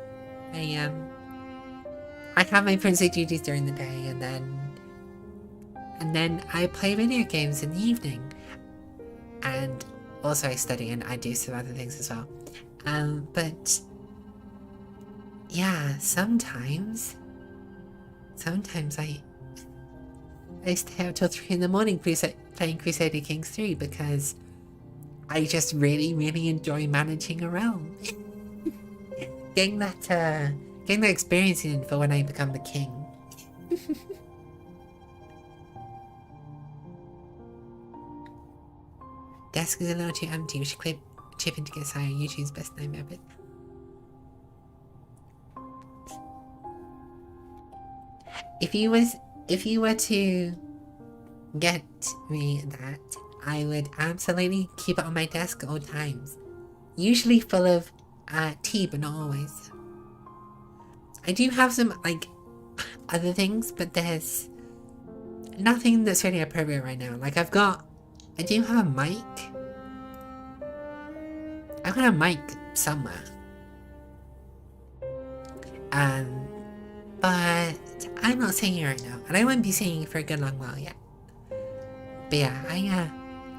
I have my princely duties during the day, and then I play video games in the evening. And also I study and I do some other things as well. But yeah, sometimes I stay up till 3 in the morning playing Crusader Kings 3 because I just really enjoy managing a realm. getting that experience in for when I become the king. Desk is a little too empty. We should chip in to get Hisaya YouTube's best nightmare bit. If you were to get me that, I would absolutely keep it on my desk at all times. Usually full of tea, but not always. I do have some like other things, but there's nothing that's really appropriate right now. Like I do have a mic. I've got a mic somewhere. But I'm not singing right now, and I won't be singing for a good long while yet. But yeah, I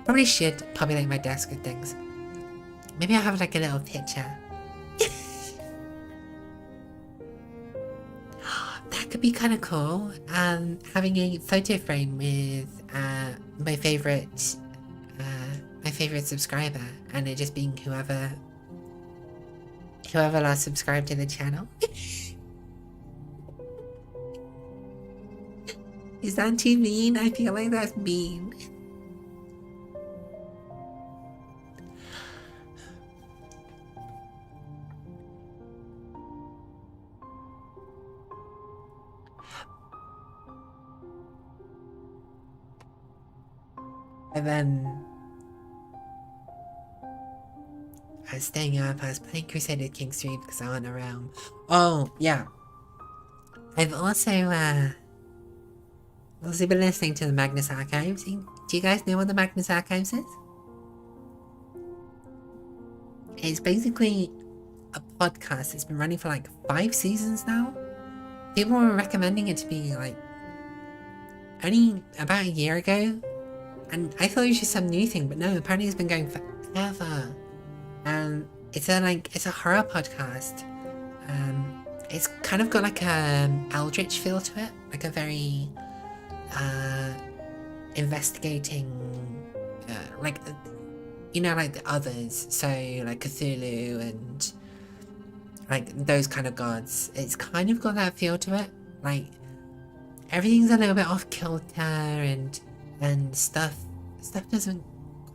probably should populate my desk with things. Maybe I'll have like a little picture. That could be kind of cool. Having a photo frame with my favorite subscriber, and it just being whoever last subscribed to the channel. Is that too mean? I feel like that's mean. And then was staying up, I was playing Crusader Kings 3 because I want a realm. Oh, yeah. I've also been listening to the Magnus Archives. Do you guys know what the Magnus Archives is? It's basically a podcast. It's been running for like 5 seasons now. People were recommending it to me like only about a year ago, and I thought it was just some new thing, but no, apparently it's been going forever. It's a horror podcast. It's kind of got like a eldritch feel to it, like a very investigating, like like the others, so like Cthulhu and like those kind of gods. It's kind of got that feel to it, like everything's a little bit off kilter and stuff doesn't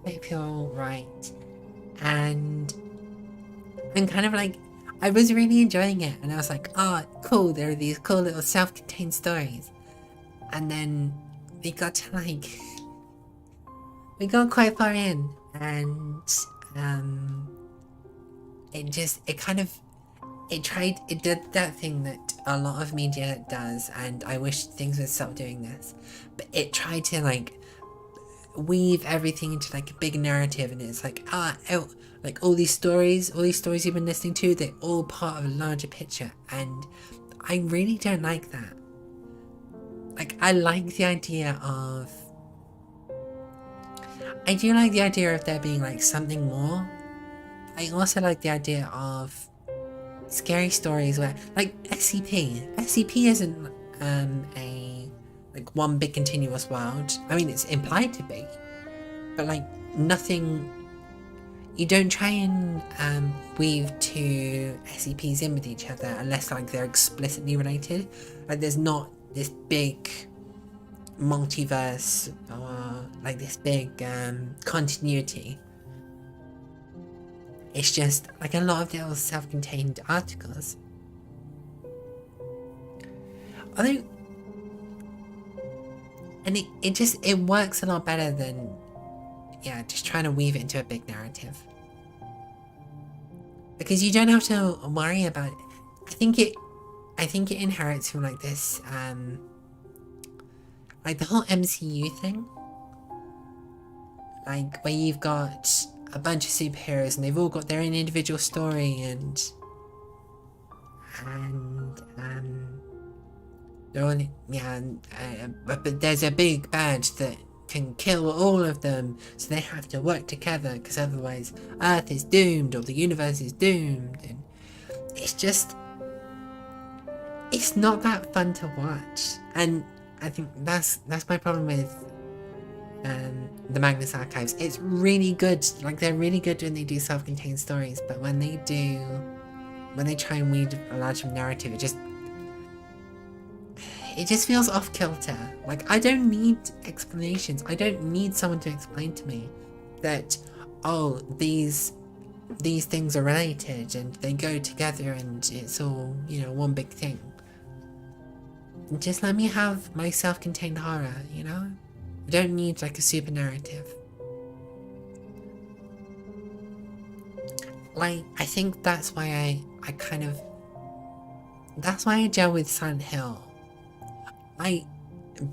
quite feel right, and I'm kind of like, I was really enjoying it, and I was like, oh cool, there are these cool little self-contained stories, and then we got to like we got quite far in, and it did that thing that a lot of media does, and I wish things would stop doing this, but it tried to like weave everything into like a big narrative, and it's like like all these stories you've been listening to, they're all part of a larger picture, and I really don't like that. Like, I like the idea of there being like something more. I also like the idea of scary stories where, like, SCP isn't a like one big continuous world. I mean, it's implied to be, but like nothing. You don't try and weave two SCPs in with each other unless like they're explicitly related. Like, there's not this big multiverse or like this big continuity. It's just like a lot of little self-contained articles. Although, and it works a lot better than just trying to weave it into a big narrative, because you don't have to worry about it. I think it inherits from like this like the whole MCU thing, like where you've got a bunch of superheroes and they've all got their own individual story, and they're all but there's a big bad that can kill all of them, so they have to work together because otherwise Earth is doomed or the universe is doomed, and it's not that fun to watch. And I think that's my problem with the Magnus Archives. It's really good, like they're really good when they do self-contained stories, but when they try and weave a larger narrative, it just feels off kilter. Like, I don't need explanations. I don't need someone to explain to me that, oh, these things are related and they go together and it's all, one big thing. Just let me have my self-contained horror, I don't need like a super narrative. Like, I think that's why that's why I gel with Silent Hill.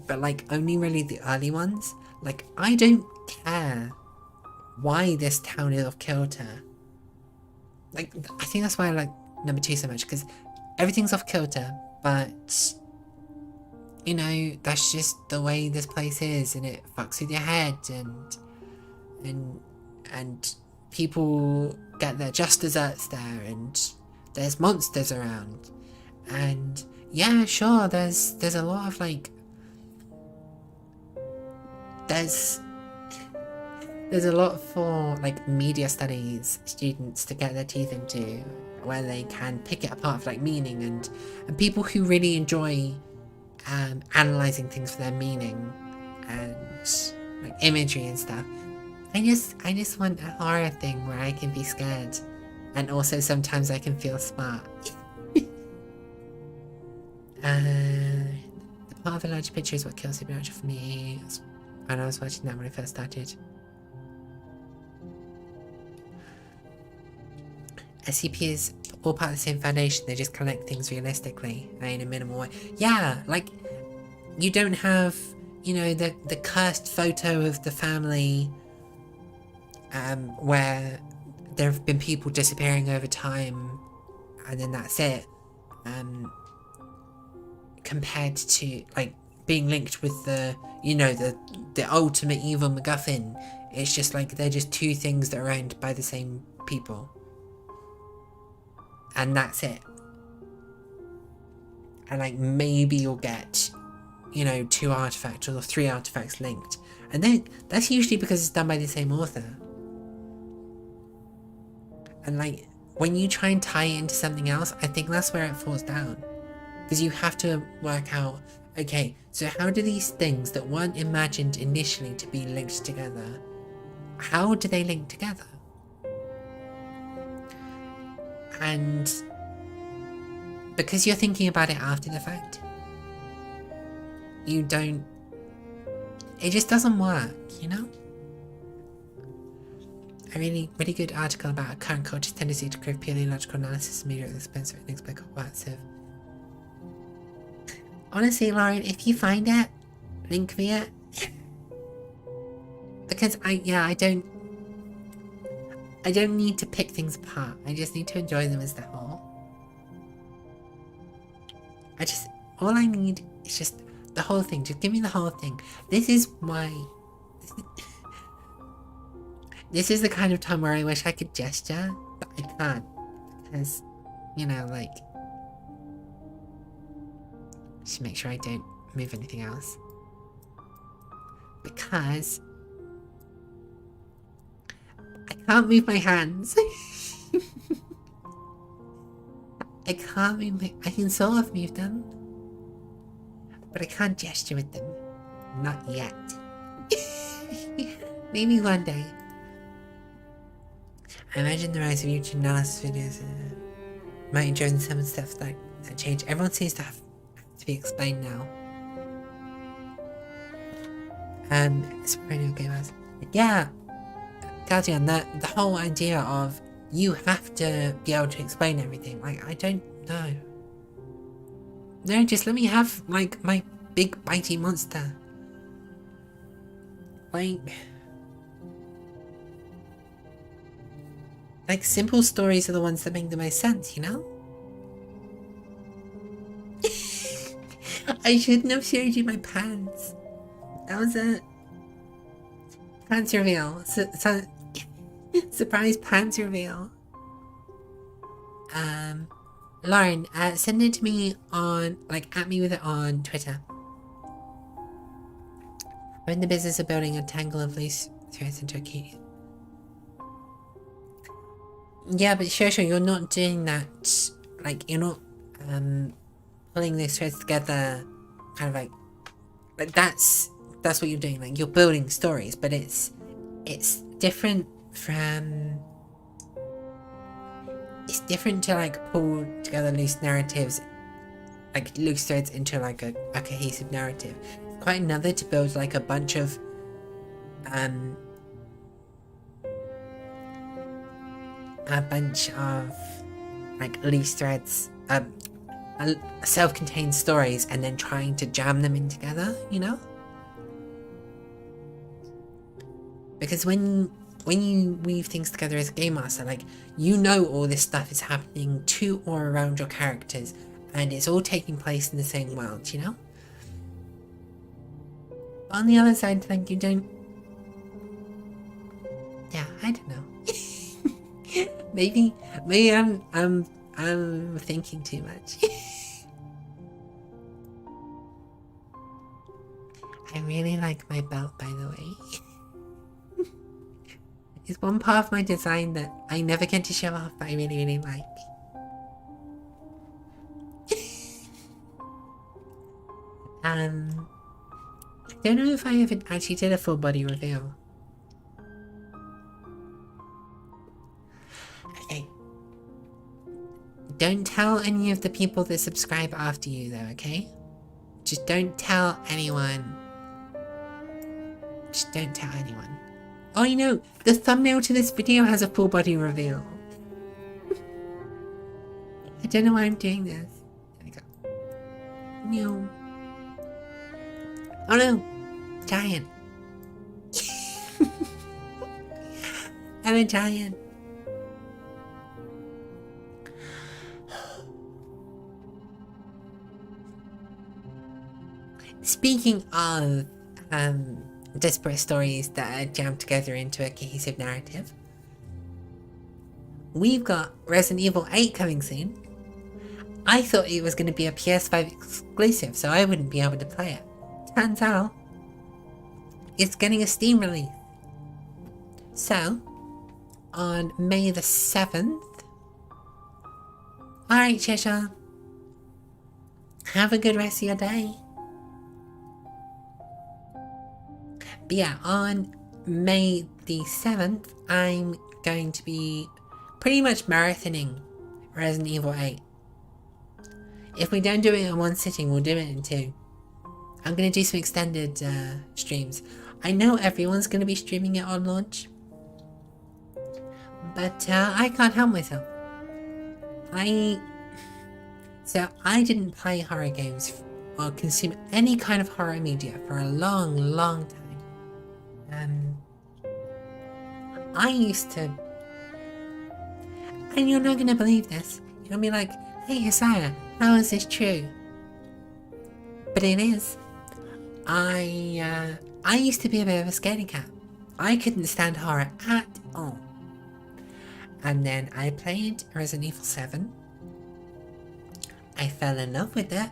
But like only really the early ones. Like, I don't care why this town is off kilter. Like, I think that's why I like number 2 so much, because everything's off kilter, but that's just the way this place is, and it fucks with your head, and people get their just desserts there, and there's monsters around, and yeah, sure, there's a lot of like there's a lot for like media studies students to get their teeth into, where they can pick it apart for like meaning, and people who really enjoy analyzing things for their meaning and like imagery and stuff. I just want a horror thing where I can be scared, and also sometimes I can feel smart. The part of the larger picture is what kills Supernatural for me, and I was watching that when I first started. SCP is all part of the same foundation. They just collect things realistically in a minimal way. Yeah, like you don't have, you know, the cursed photo of the family where there have been people disappearing over time and then that's it. Compared to like being linked with the, you know, the ultimate evil MacGuffin. It's just like they're just two things that are owned by the same people. And that's it. And like maybe you'll get, you know, 2 artifacts or 3 artifacts linked. And then that's usually because it's done by the same author. And like when you try and tie it into something else, I think that's where it falls down. Because you have to work out, okay, so how do these things that weren't imagined initially to be linked together, how do they link together? And because you're thinking about it after the fact, you don't, it just doesn't work, you know? A really good article about current culture's tendency to crave purely logical analysis immediately at the expense of inexplicable words of. Honestly, Lauren, if you find it, link me it. Because I don't need to pick things apart. I just need to enjoy them as the whole. All I need is just the whole thing. Just give me the whole thing. This is why. This is the kind of time where I wish I could gesture, but I can't. Because, you know, like. Just make sure I don't move anything else. Because I can't move my hands. I can't move I can sort of move them. But I can't gesture with them. Not yet. Maybe one day. I imagine the rise of YouTube analysis videos might enjoy some of the stuff like that change. Everyone seems to have to be explained now. It's perennial gamers. Yeah, Guardian, the whole idea of you have to be able to explain everything. Like, I don't know. No, just let me have, like, my big bitey monster. Like, simple stories are the ones that make the most sense, you know? I shouldn't have showed you my pants. That was a pants reveal. Surprise pants reveal. Lauren, send it to me on, like, at me with it on Twitter. I'm in the business of building a tangle of loose threads into a key. Yeah, but sure, you're not doing that. Like, you're not pulling those threads together, kind of like that's what you're doing. Like, you're building stories, but it's different from. It's different to like pull together loose narratives, like loose threads into like a cohesive narrative. It's quite another to build like a bunch of like loose threads, self-contained stories, and then trying to jam them in together, you know? Because when you weave things together as a game master, like, you know all this stuff is happening to or around your characters, and it's all taking place in the same world, you know? But on the other side, like, you don't. Yeah, I don't know. maybe I'm thinking too much. I really like my belt, by the way. It's one part of my design that I never get to show off, but I really, really like. I don't know if I ever actually did a full body reveal. Okay. Don't tell any of the people that subscribe after you, though, okay? Just don't tell anyone. Just don't tell anyone. Oh, you know, the thumbnail to this video has a full body reveal. don't know why I'm doing this. There we go. No. Oh no! Giant. I'm a giant. Speaking of disparate stories that are jammed together into a cohesive narrative, we've got Resident Evil 8 coming soon. I thought it was going to be a PS5 exclusive, so I wouldn't be able to play it. Turns out, it's getting a Steam release. So, on May the 7th... Alright, Shisha. Have a good rest of your day. But yeah, on May the 7th, I'm going to be pretty much marathoning Resident Evil 8. If we don't do it in one sitting, we'll do it in two. I'm going to do some extended streams. I know everyone's going to be streaming it on launch, but I can't help myself. So I didn't play horror games or consume any kind of horror media for a long, long time. I used to, and you're not going to believe this, you're going to be like, hey Hisaya, how is this true? But it is. I used to be a bit of a scaredy cat. I couldn't stand horror at all. And then I played Resident Evil 7. I fell in love with it.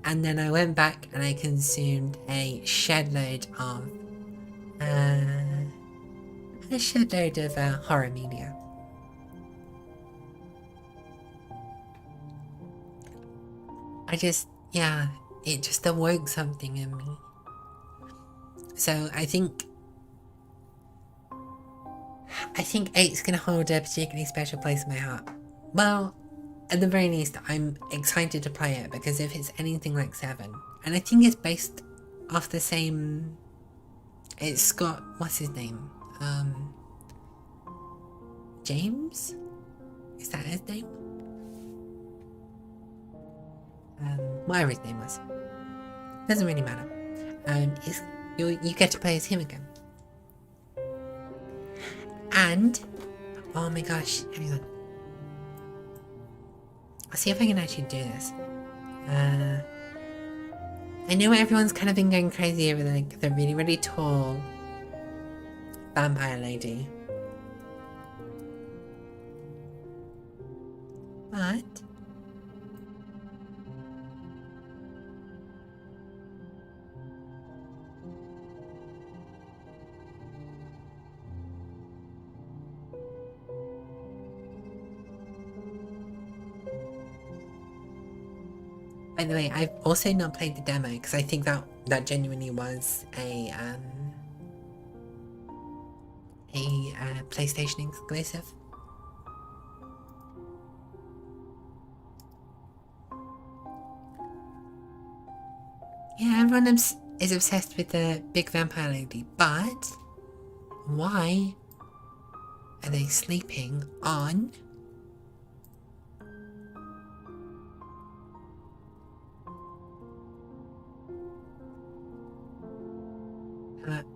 And then I went back and I consumed a shed load of horror media. It just awoke something in me. So I think 8's gonna hold a particularly special place in my heart. Well, at the very least, I'm excited to play it because if it's anything like 7, and I think it's based off the same. It's got what's his name? James? Is that his name? Whatever his name was. Doesn't really matter. You get to play as him again. And, oh my gosh, hang on. I'll see if I can actually do this. I know everyone's kind of been going crazy over the really, really tall vampire lady. But by the way, I've also not played the demo because I think that genuinely was a PlayStation exclusive. Yeah, everyone is obsessed with the big vampire lady, but why are they sleeping on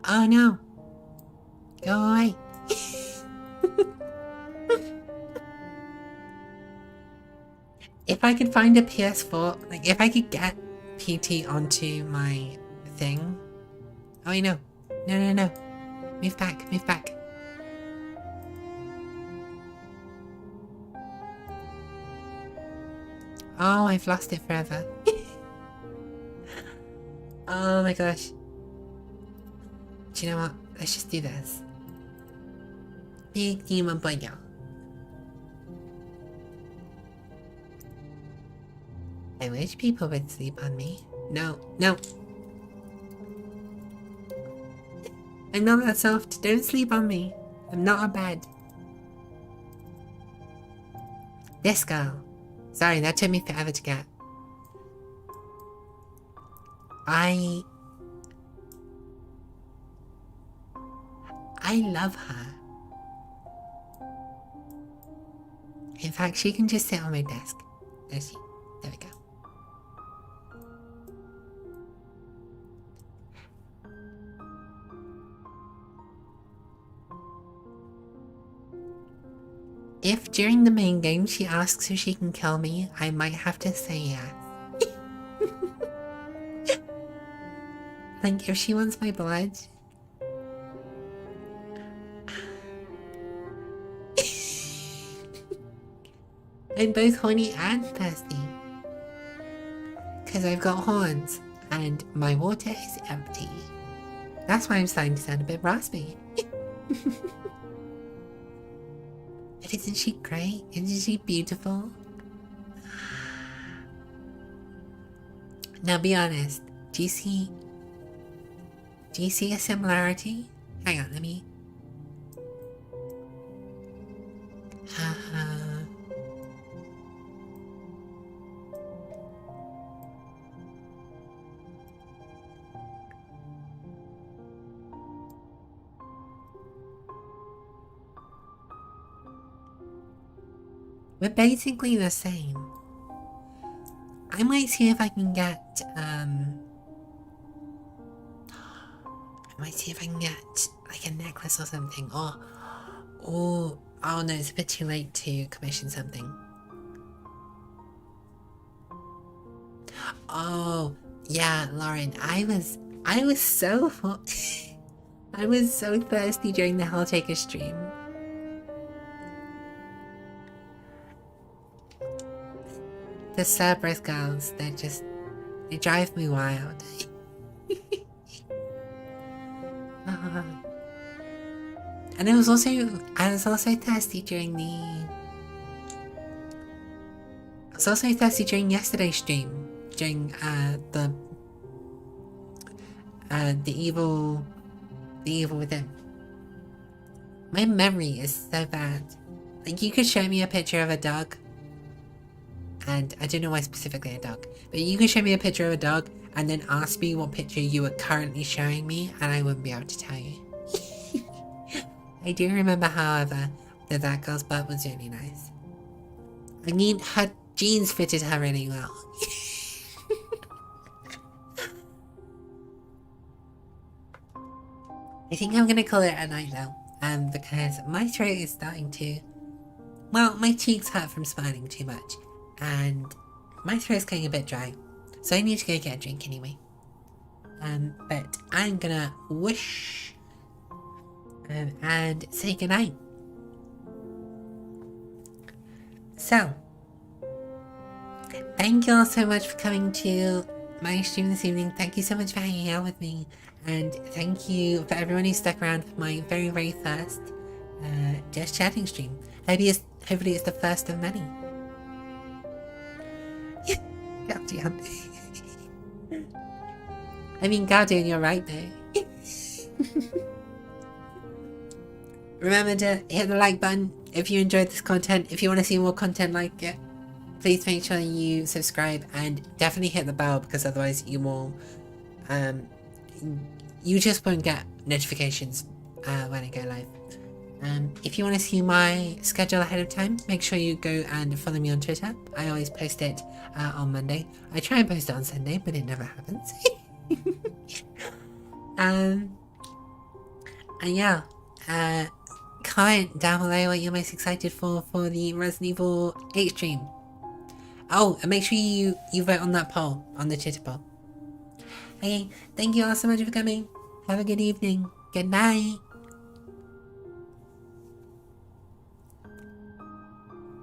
oh no, go away. If I could find a PS4, like if I could get PT onto my thing. Oh wait, no. No. Move back. Oh, I've lost it forever. Oh my gosh. Do you know what? Let's just do this. Big demon boy. I wish people would sleep on me. No. I'm not that soft. Don't sleep on me. I'm not a bed. This girl. Sorry, that took me forever to get. I love her. In fact, she can just sit on my desk. There we go. If during the main game she asks if she can kill me, I might have to say yes. Like, if she wants my blood... I'm both horny and thirsty. Because I've got horns, and my water is empty. That's why I'm starting to sound a bit raspy. But isn't she great? Isn't she beautiful? Now be honest, do you see a similarity? Hang on, let me... We're basically the same. I might see if I can get, like a necklace or something, or, oh no, it's a bit too late to commission something. Oh, yeah, Lauren, I was so, I was so thirsty during the Helltaker stream. The Cerberus girls, they drive me wild. And I was also thirsty during yesterday's stream, during the evil within. My memory is so bad. Like, you could show me a picture of a dog, and I don't know why specifically a dog, but you could show me a picture of a dog and then ask me what picture you were currently showing me, and I wouldn't be able to tell you. I do remember, however, that girl's butt was really nice. I mean, her jeans fitted her really well. I think I'm gonna call it a night now, because my throat is starting to... Well, my cheeks hurt from smiling too much, and my throat's getting a bit dry, so I need to go get a drink anyway. But I'm gonna whoosh and say goodnight. So, thank you all so much for coming to my stream this evening. Thank you so much for hanging out with me, and thank you for everyone who stuck around for my very, very first Just Chatting stream. Hopefully it's the first of many. Guardian. I mean, Guardian, you're right though. Remember to hit the like button if you enjoyed this content. If you want to see more content like it, please make sure you subscribe and definitely hit the bell, because otherwise you will, you just won't get notifications when I go live. If you want to see my schedule ahead of time, make sure you go and follow me on Twitter. I always post it on Monday. I try and post it on Sunday, but it never happens. And yeah, comment down below what you're most excited for the Resident Evil 8 stream. Oh, and make sure you vote on that poll, on the Twitter poll. Okay, thank you all so much for coming. Have a good evening. Good night.